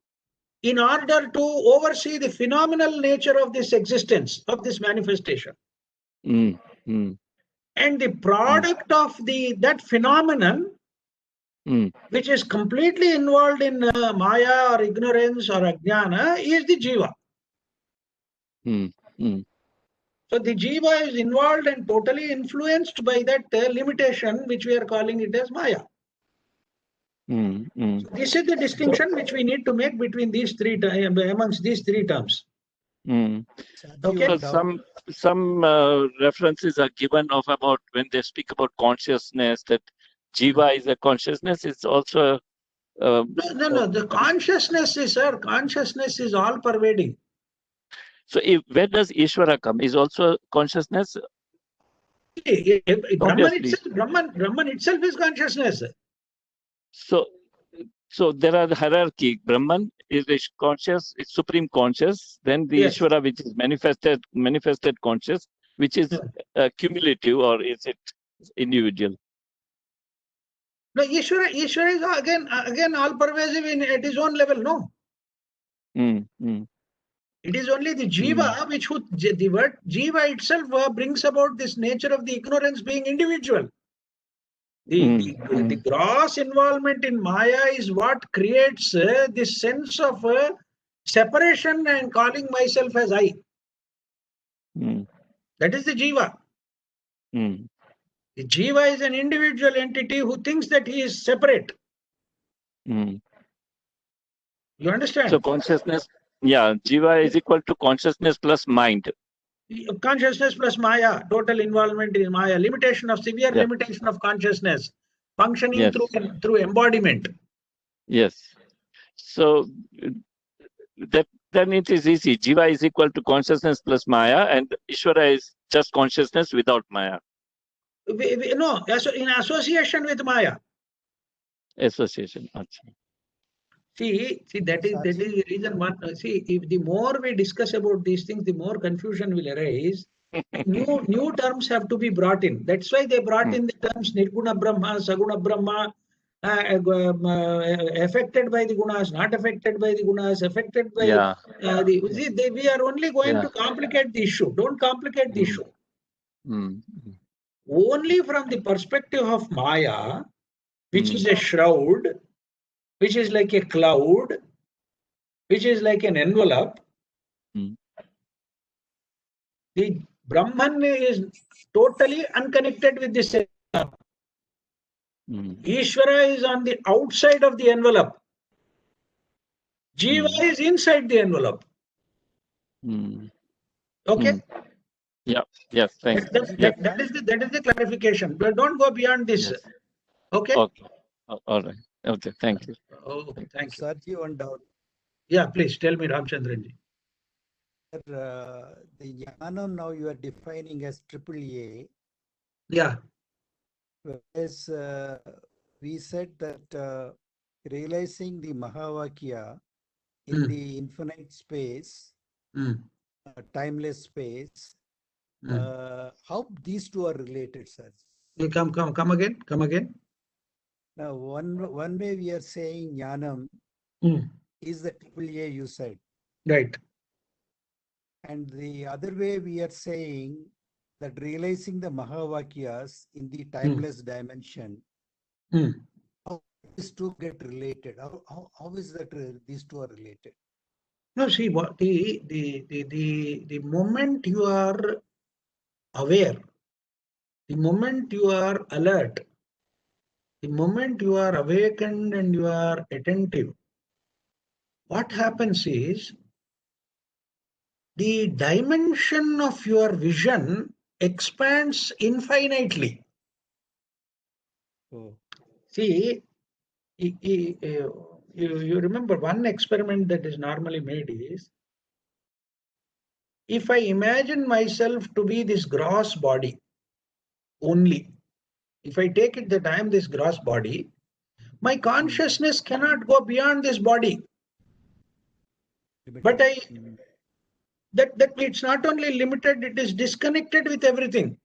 in order to oversee the phenomenal nature of this existence, of this manifestation. And the product of that phenomenon, which is completely involved in Maya or ignorance or Ajnana, is the Jiva. So the Jiva is involved and totally influenced by that limitation, which we are calling it as Maya. So this is the distinction which we need to make between these three amongst these three terms. Okay. So some references are given of about when they speak about consciousness, that Jiva is a consciousness. It's also no. The consciousness is all pervading. So where does Ishvara come? Is also consciousness? Brahman itself is consciousness. So there are the hierarchy. Brahman is conscious, it's supreme conscious. Then the Ishvara, which is manifested conscious, which is cumulative, or is it individual? No, Ishvara is again all pervasive at his own level. No. It is only the jiva which the word jiva itself brings about this nature of the ignorance being individual. The gross involvement in Maya is what creates this sense of separation and calling myself as I. That is the jiva. The jiva is an individual entity who thinks that he is separate. You understand? So consciousness, yeah, jiva is equal to consciousness plus mind. Consciousness plus Maya, total involvement in Maya, severe limitation of consciousness, functioning through embodiment. Yes. So then it is easy. Jiva is equal to consciousness plus Maya, and Ishvara is just consciousness without Maya. No, in association with Maya. Association. See, that is the reason one. See, if the more we discuss about these things, the more confusion will arise. New terms have to be brought in. That's why they brought in the terms Nirguna Brahma, Saguna Brahma, affected by the gunas, not affected by the gunas, affected by we are only going to complicate the issue. Don't complicate the issue. Only from the perspective of Maya, which is a shroud, which is like a cloud, which is like an envelope. The Brahman is totally unconnected with this envelope. Ishvara is on the outside of the envelope. Jiva is inside the envelope. Okay? Yeah. Yes. Thanks. That is the clarification. But don't go beyond this. Yes. Okay? Okay. All right. Okay. Thank you. Okay. Thank you. Sarji, one doubt. Yeah, please tell me, Ramchandranji. The Jnanam now you are defining as AAA. Yeah. Whereas we said that realizing the Mahavakya in the infinite space, timeless space, how these two are related, sir? Come again. Now, one way we are saying Jnanam is the AAA you said. Right. And the other way we are saying that realizing the Mahavakyas in the timeless dimension, how these two get related? How is that these two are related? No, see what the moment you are aware, the moment you are alert, the moment you are awakened and you are attentive, what happens is the dimension of your vision expands infinitely. See, you remember one experiment that is normally made is, if I imagine myself to be this gross body only, if I take it that I am this gross body, my consciousness cannot go beyond this body. But that it's not only limited, it is disconnected with everything.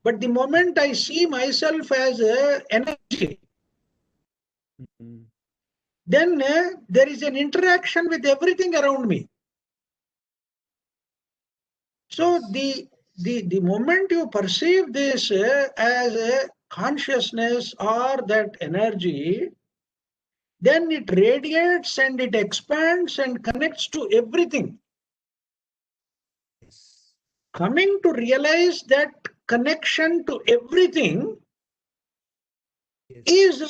But the moment I see myself as energy, then there is an interaction with everything around me. So the moment you perceive this as a consciousness or that energy, then it radiates and it expands and connects to everything. Coming to realize that connection to everything is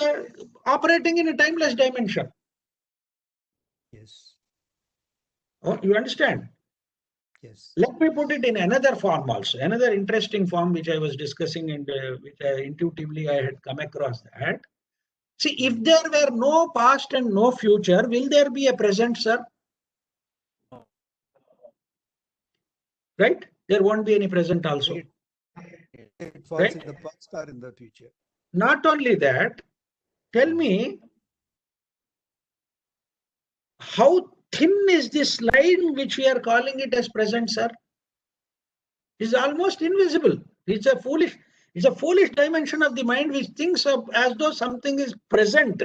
operating in a timeless dimension. Yes. Oh, you understand? Yes. Let me put it in another form also, another interesting form which I was discussing and which intuitively I had come across that. See, if there were no past and no future, will there be a present, sir? Right? There won't be any present also. It falls in the past or in the future. Not only that, tell me, how thin is this line which we are calling it as present, sir? It's almost invisible. It's a foolish dimension of the mind which thinks of as though something is present.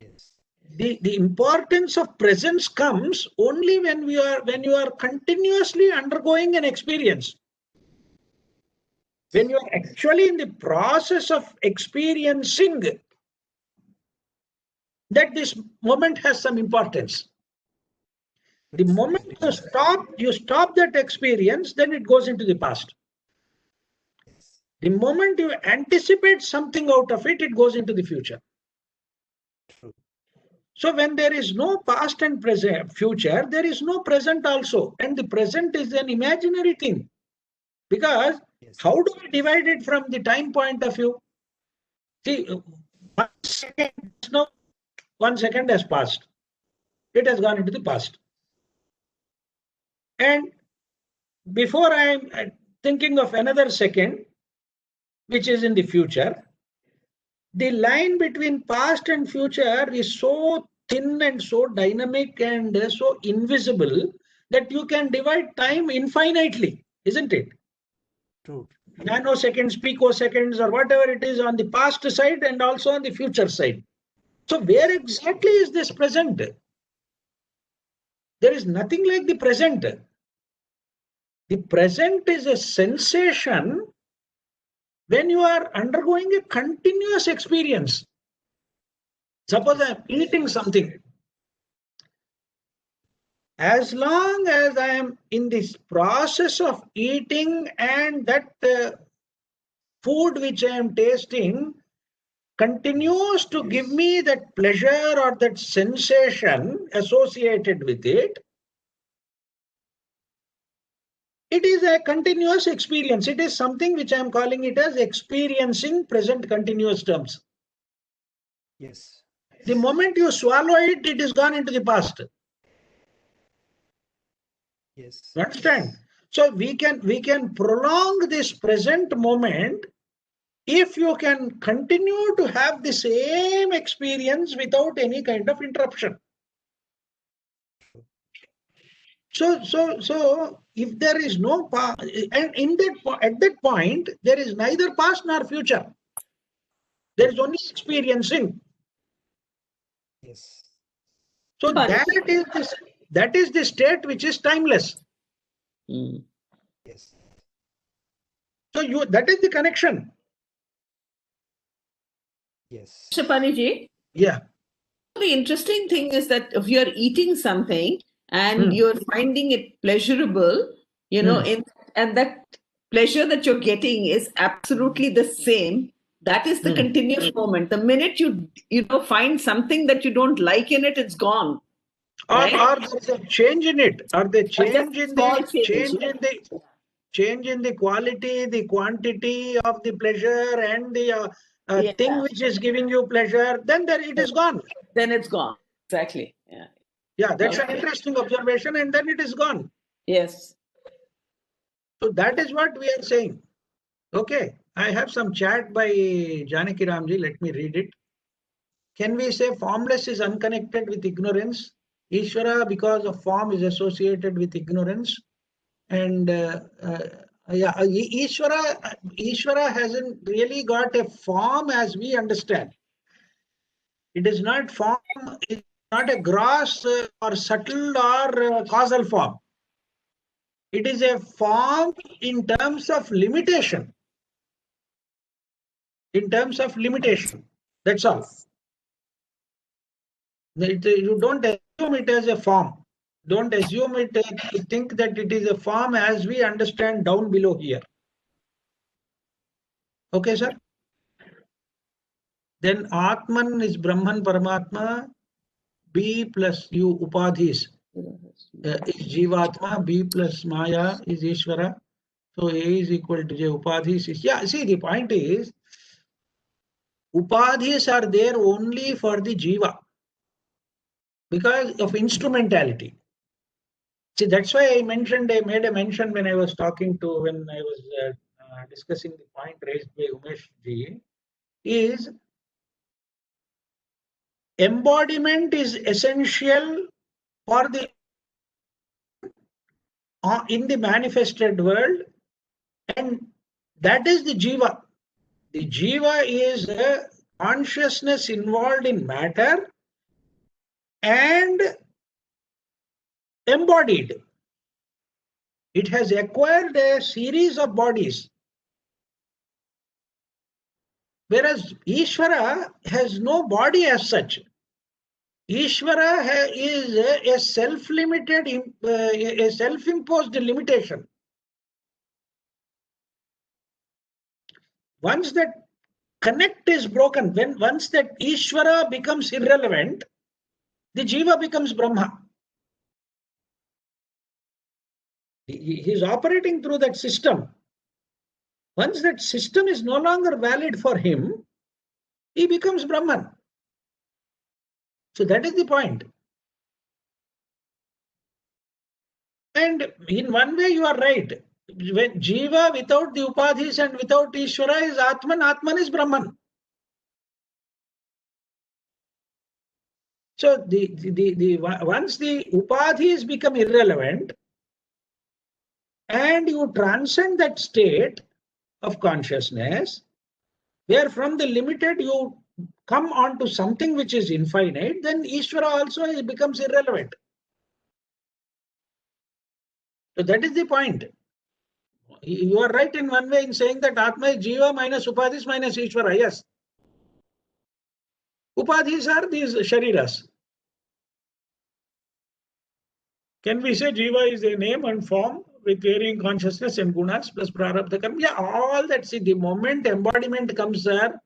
Yes. the importance of presence comes only when you are continuously undergoing an experience. When you are actually in the process of experiencing that this moment has some importance. The moment you stop that experience, then it goes into the past. The moment you anticipate something out of it, it goes into the future. True. So when there is no past and present future, there is no present also. And the present is an imaginary thing. Because how do we divide it from the time point of view? See, 1 second now, 1 second has passed. It has gone into the past. And before I am thinking of another second, which is in the future, the line between past and future is so thin and so dynamic and so invisible that you can divide time infinitely, isn't it? True. Nanoseconds, picoseconds, or whatever it is on the past side and also on the future side. So where exactly is this present? There is nothing like the present. The present is a sensation when you are undergoing a continuous experience. Suppose I am eating something. As long as I am in this process of eating and that food which I am tasting continues to give me that pleasure or that sensation associated with it, it is a continuous experience. It is something which I am calling it as experiencing present continuous terms. Yes. The moment you swallow it, it is gone into the past. Yes. You understand? So we can prolong this present moment if you can continue to have the same experience without any kind of interruption. So if there is no past, and at that point there is neither past nor future. There is only experiencing. Yes. So that is the state which is timeless. Yes. So that is the connection. Yes. Krishnaphani ji, Yeah. the interesting thing is that if you're eating something and you're finding it pleasurable, and that pleasure that you're getting is absolutely the same, that is the continuous moment. The minute you find something that you don't like in it, it's gone. Or there's a change in it, or the change in the quality, the quantity of the pleasure and the thing which is giving you pleasure, then it is gone. Then it's gone. Exactly. Yeah. Yeah, that's an interesting observation, and then it is gone. Yes. So that is what we are saying. Okay, I have some chat by Janaki Ramji. Let me read it. Can we say formless is unconnected with ignorance? Ishvara, because of form, is associated with ignorance. And Ishvara hasn't really got a form as we understand. It is not form, it is not a gross or subtle or causal form. It is a form in terms of limitation. In terms of limitation. That's all. You don't assume it as a form. Don't assume it, think that it is a form as we understand down below here. Okay, sir? Then Atman is Brahman Paramatma, B plus U Upadhis is Jivatma, B plus Maya is Ishvara. So A is equal to J, Upadhis is, yeah, see the point is, Upadhis are there only for the Jiva because of instrumentality. See, that's why I made a mention when I was discussing the point raised by Umesh ji, is embodiment is essential for the in the manifested world, and that is the jiva. The jiva is a consciousness involved in matter, and embodied. It has acquired a series of bodies. Whereas Ishvara has no body as such. Ishvara is a self-limited, a self-imposed limitation. Once that connect is broken, once that Ishvara becomes irrelevant, the Jiva becomes Brahma. He is operating through that system. Once that system is no longer valid for him, he becomes Brahman. So that is the point. And in one way you are right. When Jiva without the Upadhis and without Ishvara is Atman, Atman is Brahman. So once the Upadhis become irrelevant and you transcend that state of consciousness, where from the limited you come on to something which is infinite, then Ishvara also becomes irrelevant. So that is the point. You are right in one way in saying that Atma is Jiva minus Upadhis minus Ishvara. Yes. Upadhis are these Shariras. Can we say Jiva is a name and form with varying consciousness and gunas plus prarabdha karma? Yeah, all that. See, the moment embodiment comes there,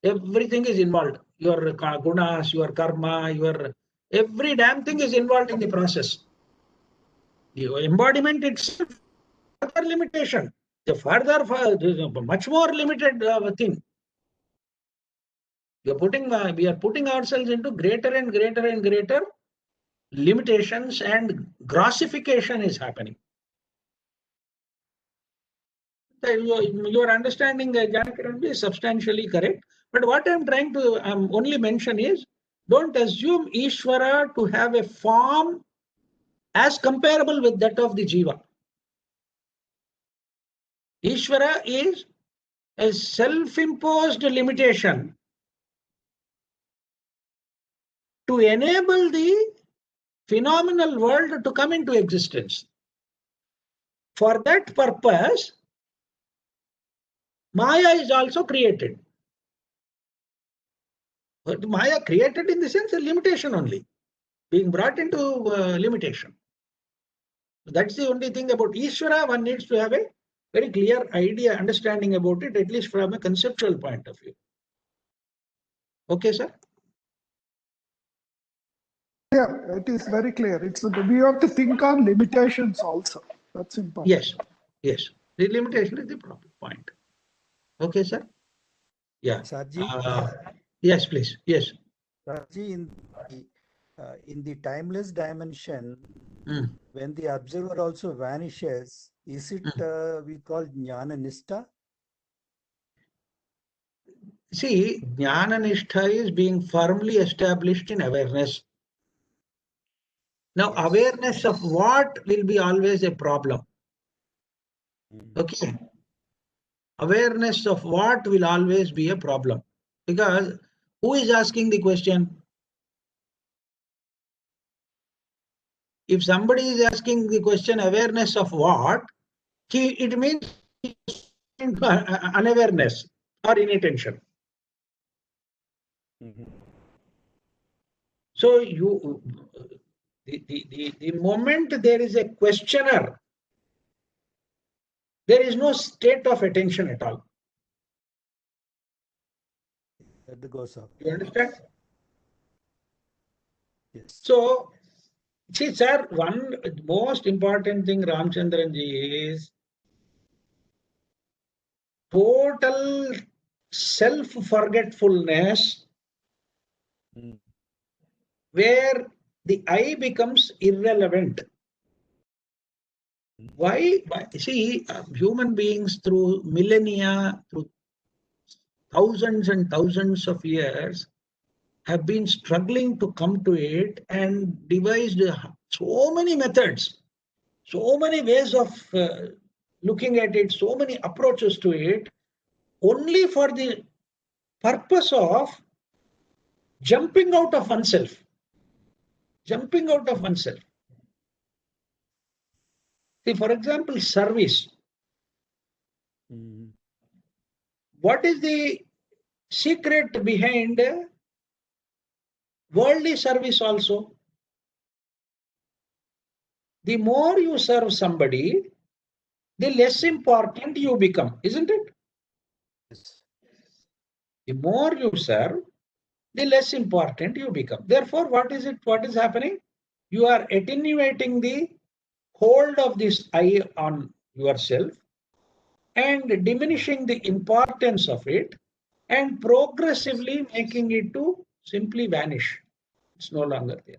everything is involved. Your gunas, your karma, every damn thing is involved in the process. The embodiment itself, further limitation, much more limited thing. We are putting ourselves into greater and greater and greater limitations, and grossification is happening. Your understanding, Janakiran, is substantially correct. But what I'm trying to only mention is, don't assume Ishvara to have a form as comparable with that of the Jiva. Ishvara is a self-imposed limitation to enable the phenomenal world to come into existence. For that purpose, Maya is also created. But Maya created in the sense of limitation only, being brought into limitation. That's the only thing about Ishvara. One needs to have a very clear idea, understanding about it, at least from a conceptual point of view. Okay, sir? Yeah, it is very clear. We have to think on limitations also. That's important. Yes, yes. The limitation is the problem point. Okay, sir? Yeah. Yes, please. Yes. Sarji, in the timeless dimension, when the observer also vanishes, is it we call Jnana Nishtha? See, Jnana Nishtha is being firmly established in awareness. Now, yes. Awareness of what will be always a problem. Okay. Awareness of what will always be a problem. Because who is asking the question? If somebody is asking the question, awareness of what, it means unawareness or inattention. So the moment there is a questioner, there is no state of attention at all. That goes up. You understand? Yes. So, see, sir, one most important thing, Ramchandranji, is total self-forgetfulness, where the I becomes irrelevant. Why? See, human beings through millennia, through thousands and thousands of years, have been struggling to come to it and devised so many methods, so many ways of looking at it, so many approaches to it, only for the purpose of jumping out of oneself. jumping out of oneself. See, for example, service. What is the secret behind worldly service also? The more you serve somebody, the less important you become, isn't it? Yes. The more you serve, the less important you become. Therefore, what is it? What is happening? You are attenuating the hold of this I on yourself and diminishing the importance of it and progressively making it to simply vanish. It's no longer there.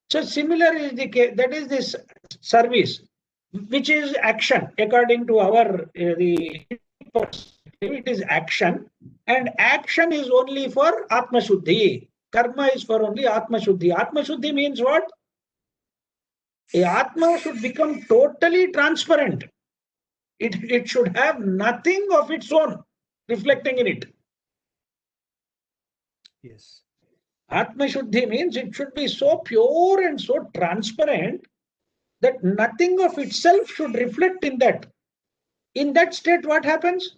So similar is the case, that is this service, which is action according to our the perspective, it is action, and action is only for Atma Shuddhi. Karma is for only Atma Shuddhi. Atma Shuddhi means what? A Atma should become totally transparent. It should have nothing of its own reflecting in it. Yes. Atma Shuddhi means it should be so pure and so transparent that nothing of itself should reflect in that. In that state, what happens?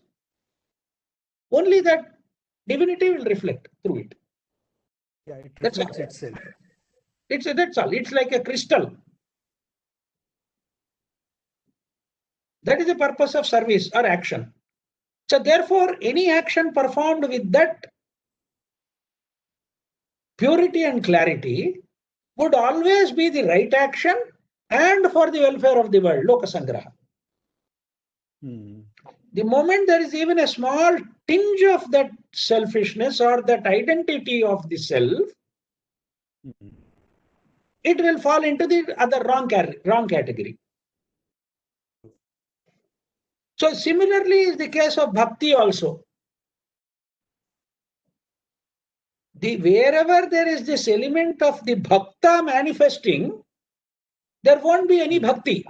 Only that divinity will reflect through it. Yeah, it That's reflects all. itself. That's all. It's like a crystal. That is the purpose of service or action. So therefore, any action performed with that purity and clarity would always be the right action and for the welfare of the world, Loka Sangraha. The moment there is even a small tinge of that selfishness or that identity of the self, it will fall into the other wrong category. So similarly is the case of bhakti also. Wherever there is this element of the bhakta manifesting, there won't be any bhakti.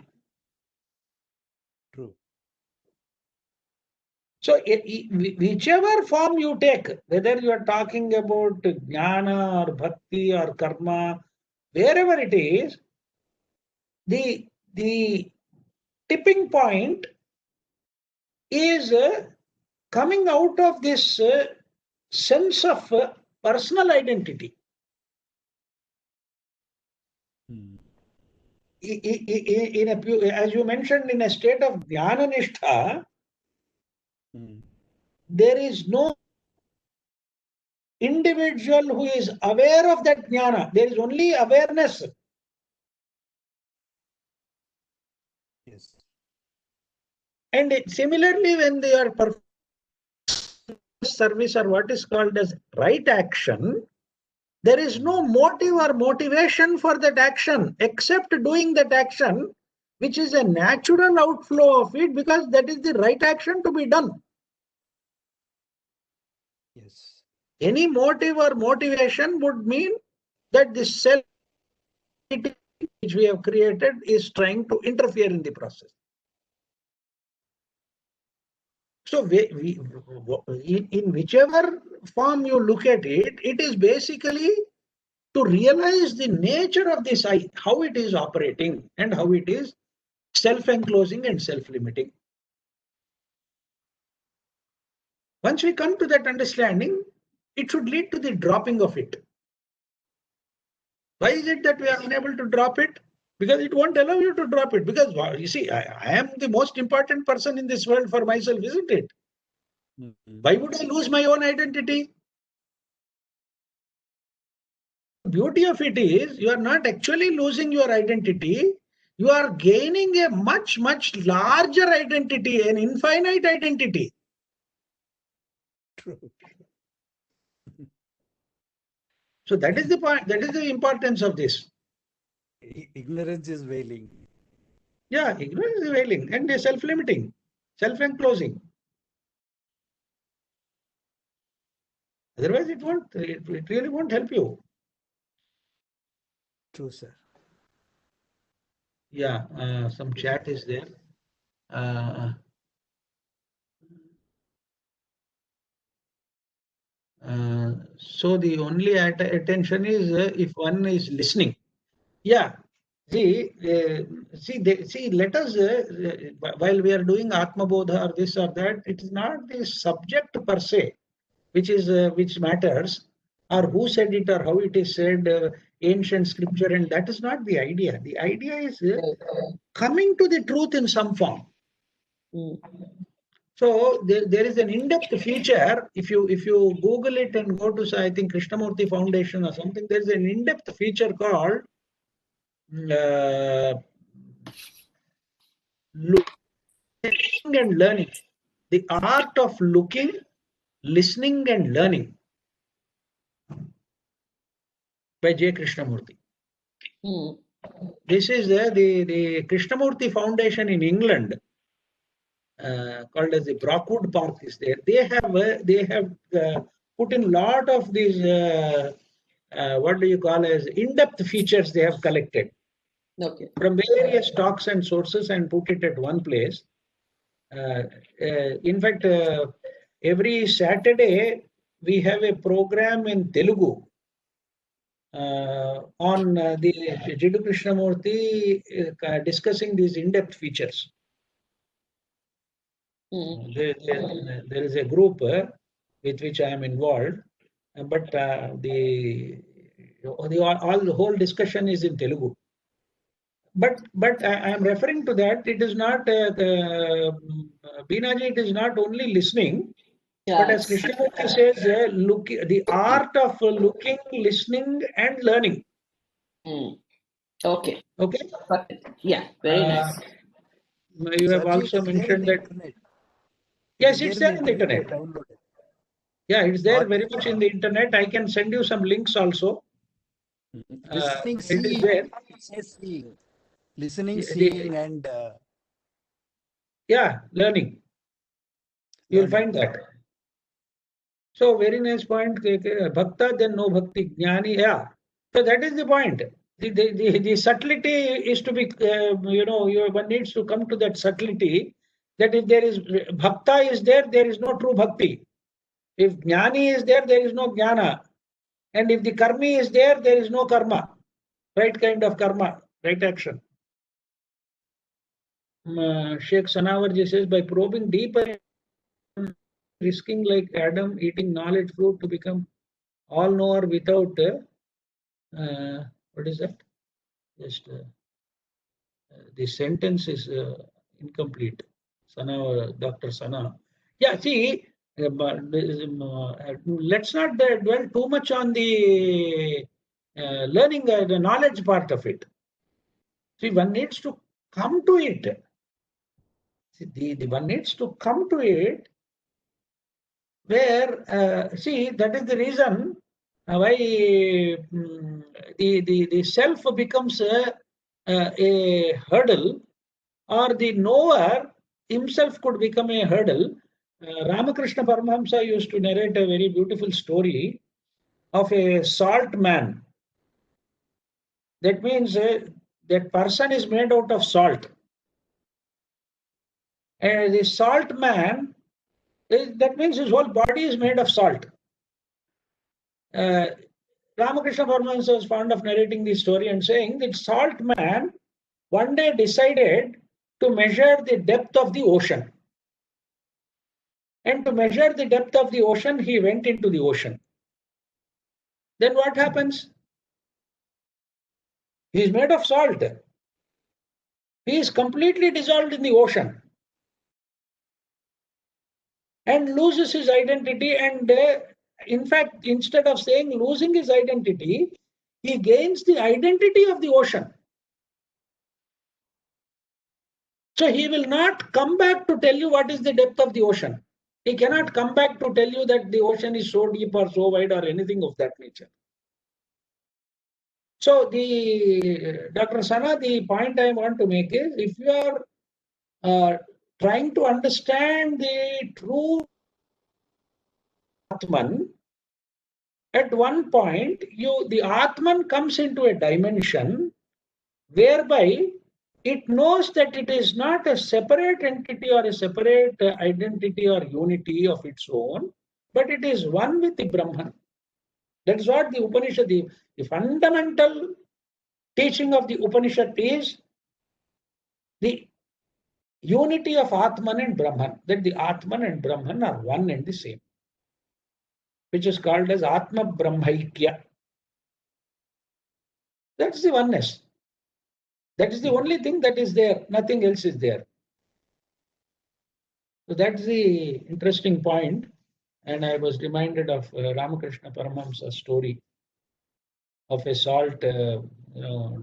True. So whichever form you take, whether you are talking about jnana or bhakti or karma, wherever it is, the tipping point is coming out of this sense of personal identity. As you mentioned, in a state of jnana nishtha, there is no individual who is aware of that jnana. There is only awareness. Yes. And similarly, when they are performing service or what is called as right action, there is no motive or motivation for that action except doing that action, which is a natural outflow of it because that is the right action to be done. Yes. Any motive or motivation would mean that the self which we have created is trying to interfere in the process. So in whichever form you look at it, it is basically to realize the nature of this I, how it is operating and how it is self-enclosing and self-limiting. Once we come to that understanding, it should lead to the dropping of it. Why is it that we are unable to drop it? Because it won't allow you to drop it. Because you see, I am the most important person in this world for myself, isn't it? Why would I lose my own identity? The beauty of it is you are not actually losing your identity. You are gaining a much, much larger identity, an infinite identity. True. So that is the point. That is the importance of this. Ignorance is veiling. Yeah, ignorance is veiling and self-limiting, self-enclosing. Otherwise, it really won't help you. True, sir. Yeah, some chat is there. So the only attention is if one is listening. Yeah. See, let us, while we are doing Atmabodha or this or that, it is not the subject per se, which matters, or who said it or how it is said, ancient scripture, and that is not the idea. The idea is coming to the truth in some form. So there is an in-depth feature. If you Google it and go to, I think, Krishnamurti Foundation or something, there is an in-depth feature called looking and learning. The art of looking, listening, and learning by J. Krishnamurti. This is the Krishnamurti Foundation in England, called as the Brockwood Park is there. They have put in lot of these what do you call as in-depth features they have collected from various talks and sources and put it at one place. In fact, every Saturday we have a program in Telugu on the Jiddu Krishnamurti discussing these in-depth features. There is a group with which I am involved, but the whole discussion is in Telugu. But I am referring to that. It is not Binaji. It is not only listening, but as Krishnamurti says, the art of looking, listening, and learning. Okay. Okay. Yeah. Very nice. You have also mentioned that. Yes, it's there in the internet. Yeah, it's there very much in the internet. I can send you some links also. Listening, it is there. Seeing. Listening, seeing, and yeah, learning. You'll find that. So very nice point. Bhakta, then no bhakti, jnani. Yeah. So that is the point. The subtlety is to be, one needs to come to that subtlety. That if there is bhakta is there is no true bhakti. If jnani is there is no jnana. And if the karmi is there is no karma. Right kind of karma, right action. Sheikh Sanawarji says, by probing deeper, risking like Adam eating knowledge fruit to become all knower without, what is that? Just the sentence is incomplete. Sana, Dr. Sana. Yeah, see, let's not dwell too much on the learning, the knowledge part of it. See, one needs to come to it. See, the one needs to come to it where, see, that is the reason why the self becomes a hurdle, or the knower himself could become a hurdle. Ramakrishna Paramahamsa used to narrate a very beautiful story of a salt man. That means that person is made out of salt. And the salt man, that means his whole body is made of salt. Ramakrishna Paramahamsa was fond of narrating this story and saying that salt man one day decided to measure the depth of the ocean. And to measure the depth of the ocean, he went into the ocean. Then what happens? He is made of salt. He is completely dissolved in the ocean and loses his identity. And in fact, instead of saying losing his identity, he gains the identity of the ocean. So he will not come back to tell you what is the depth of the ocean. He cannot come back to tell you that the ocean is so deep or so wide or anything of that nature. So Dr. Sana, the point I want to make is, if you are trying to understand the true Atman, at one point the Atman comes into a dimension whereby it knows that it is not a separate entity or a separate identity or unity of its own, but it is one with the Brahman. That is what the Upanishad, the fundamental teaching of the Upanishad is the unity of Atman and Brahman, that the Atman and Brahman are one and the same, which is called as Atma Brahmaikya. That's the oneness. That is the only thing that is there, nothing else is there. So that's the interesting point. And I was reminded of Ramakrishna Paramahamsa's story of a salt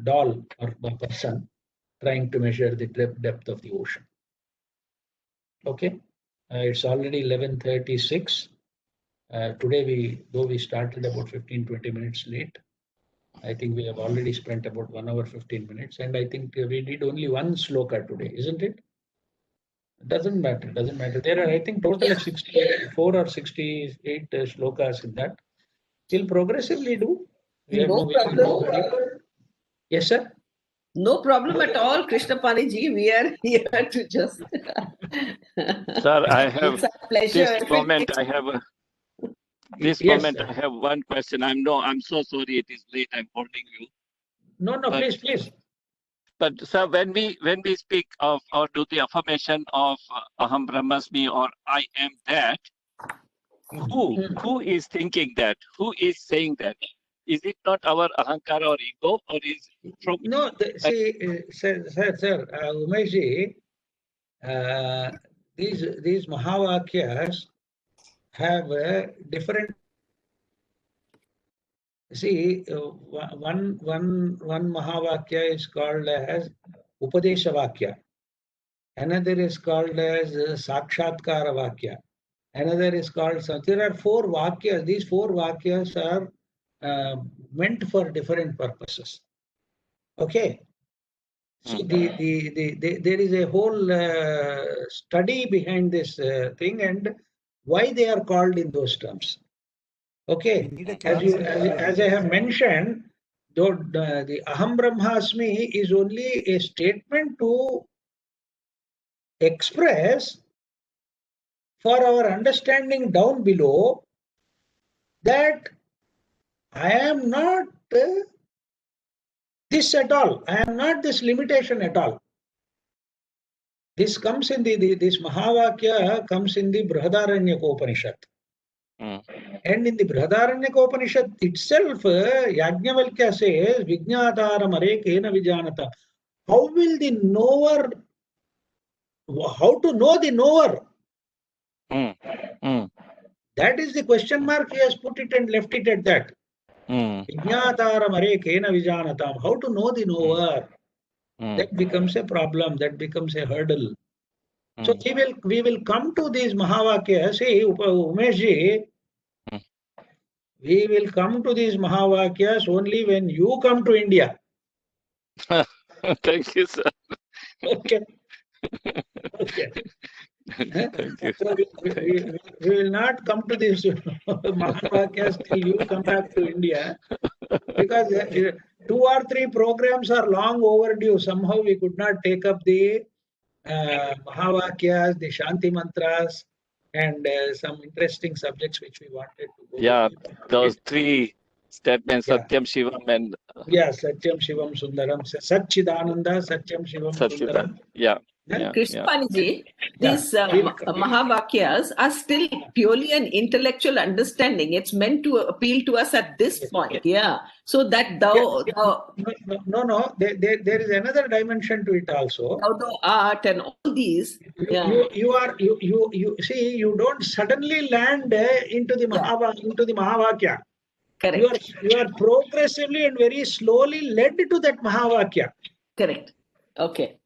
doll or a person trying to measure the depth of the ocean. Okay, it's already 11:36. Today, though we started about 15-20 minutes late, I think we have already spent about 1 hour 15 minutes, and I think we did only one sloka today, isn't it? Doesn't matter. Doesn't matter. There are, I think, total of 64 or 68 shlokas in that. We'll progressively do. We have No problem. Yes, sir. No problem at all, Krishnaphani ji. We are here to just. Sir, I have it's a pleasure. this moment. I have a. This Yes, moment, sir. I have one question. I'm so sorry. It is late. I'm holding you. No, But- please. But sir, when we speak of or do the affirmation of Aham Brahmasmi or I am that, who is thinking that? Who is saying that? Is it not our ahankara or ego, or is it from? No, sir, Umeshji, these Mahavakyas have different. See, one Mahavakya is called as Upadesha Vakya. Another is called as Sakshatkara Vakya. Another is called. There are 4 Vakyas. These 4 Vakyas are meant for different purposes. Okay. So there is a whole study behind this thing and why they are called in those terms. Okay, as I have mentioned, the Aham Brahmasmi is only a statement to express for our understanding down below that I am not this at all. I am not this limitation at all. This comes in this Mahavakya comes in the Brihadaranyaka Upanishad. And in the Brihadaranyaka Upanishad itself, Yajnavalkya says, Vijñātāram arekena vijanata. How will the knower, how to know the knower? That is the question mark. He has put it and left it at that. Vijñātāram arekena vijanatam. How to know the knower? That becomes a problem. That becomes a hurdle. So we will come to these Mahavakya. See, Umeshji, we will come to these Mahavakyas only when you come to India. Thank you, sir. Okay. Okay. Thank you. So we will not come to these Mahavakyas till you come back to India, because 2 or 3 programs are long overdue. Somehow we could not take up the Mahavakyas, the Shanti Mantras, and some interesting subjects which we wanted to go. Yeah, those 3 statements, Yeah. Satyam, Shivam, and Yeah, Satyam Shivam Sundaram, Satchidananda, Satyam Shivam Sundaram. Satchidan. Yeah. Yeah. Krishnaphani ji, Yeah. these Mahavakyas are still purely an intellectual understanding. It's meant to appeal to us at this point. Yeah. So that No. There is another dimension to it also. thou art and all these. You see, you don't suddenly land into the Mahavakya. Correct. You are progressively and very slowly led to that Mahavakya. Correct. Okay.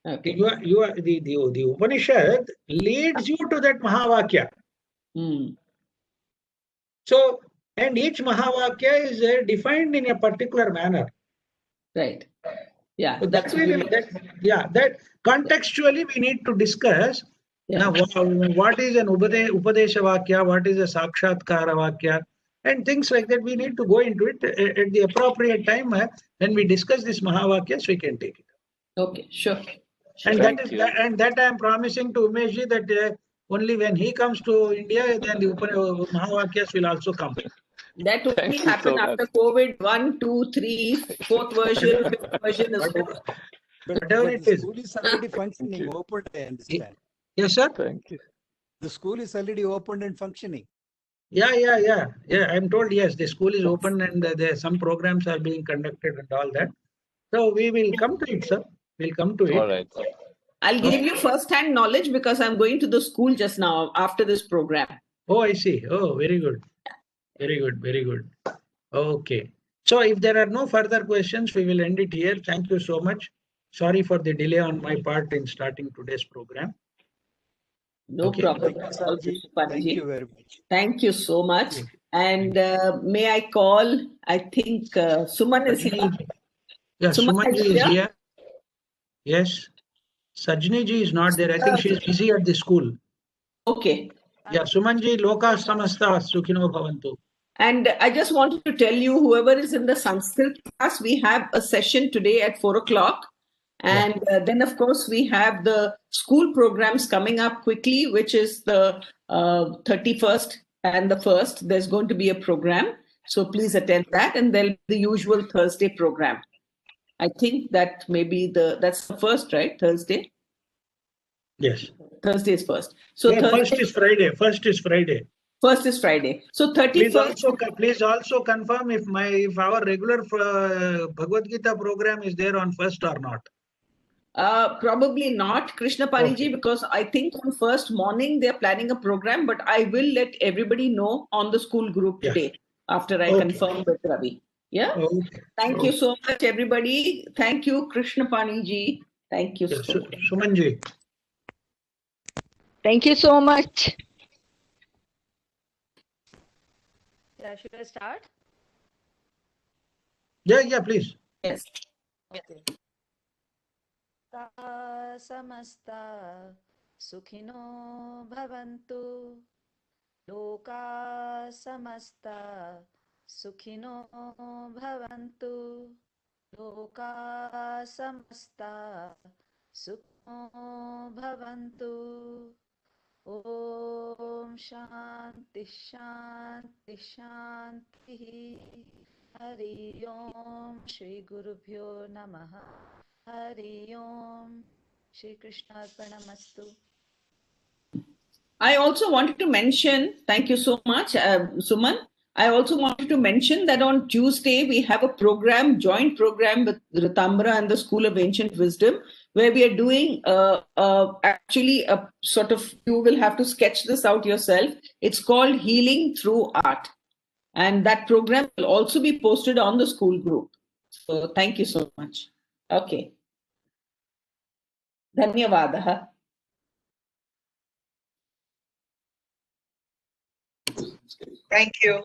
Okay. The Upanishad leads you to that Mahavakya. So, and each Mahavakya is defined in a particular manner. Right. Yeah. So that contextually we need to discuss. Now, what is an Upadesha Vakya? What is a Sakshatkara Vakya? And things like that. We need to go into it at the appropriate time. When we discuss this Mahavakyas, we can take it. Okay. Sure. And that I am promising to Umeshji that Only when he comes to India, then the Mahavakyas will also come. That only Thank you happened so after much. COVID 1, 2, 3, fourth version, fifth version is over. Whatever But it the is. school is already Thank functioning, you. open, I understand. Yes, sir. Thank you. The school is already opened and functioning. Yeah. I'm told, yes, the school is open and there some programs are being conducted and all that. So we will come to it, sir. We'll come to All it. right, sir. I'll give you first-hand knowledge because I'm going to the school just now after this program. Oh, I see. Oh, very good. Very good. Very good. Okay. So if there are no further questions, we will end it here. Thank you so much. Sorry for the delay on my part in starting today's program. No Okay. problem. Thank you, Sarji. Thank you very much. Thank you so much. Okay. And may I call, I think Suman is here. Yeah, Sumanji is here? here. Yes. Sajni ji is not there. I think she is busy at the school. Okay. Yeah, Sumanji, Loka Samasta Sukhino Bhavantu. And I just wanted to tell you, whoever is in the Sanskrit class, we have a session today at 4 o'clock. And then, of course, we have the school programs coming up quickly, which is the 31st and the 1st. There's going to be a program. So please attend that. And there'll be the usual Thursday program. I think that maybe that's the first, right? Thursday? Yes. Thursday is first. So Yeah, Thursday, first is Friday. First is Friday. First is Friday. So 31st. Please also confirm if our regular Bhagavad Gita program is there on first or not. Probably not, Krishnaphani ji, because I think on first morning they're planning a program, but I will let everybody know on the school group today after I confirm with Ravi. Yeah. Okay. Thank you so much, everybody. Thank you, Krishnaphani ji. Thank you so much. Sumanji. Thank you so much. Yeah, should I start? Yeah, please. Yes. Okay. Samasta sukhino bhavantu. Loka samasta sukhino bhavantu. Loka samasta sukhino bhavantu. Om Shanti Shanti Shanti. Hari Om Shri Gurubhyo Namaha. Hari Om Shri Krishna Arpanamastu. I also wanted to mention, thank you so much, Suman. I also wanted to mention that on Tuesday we have a program, joint program with Ritambara and the School of Ancient Wisdom, where we are doing actually a sort of, you will have to sketch this out yourself. It's called Healing Through Art. And that program will also be posted on the school group. So thank you so much. Okay. Dhanyavadaha. Thank you.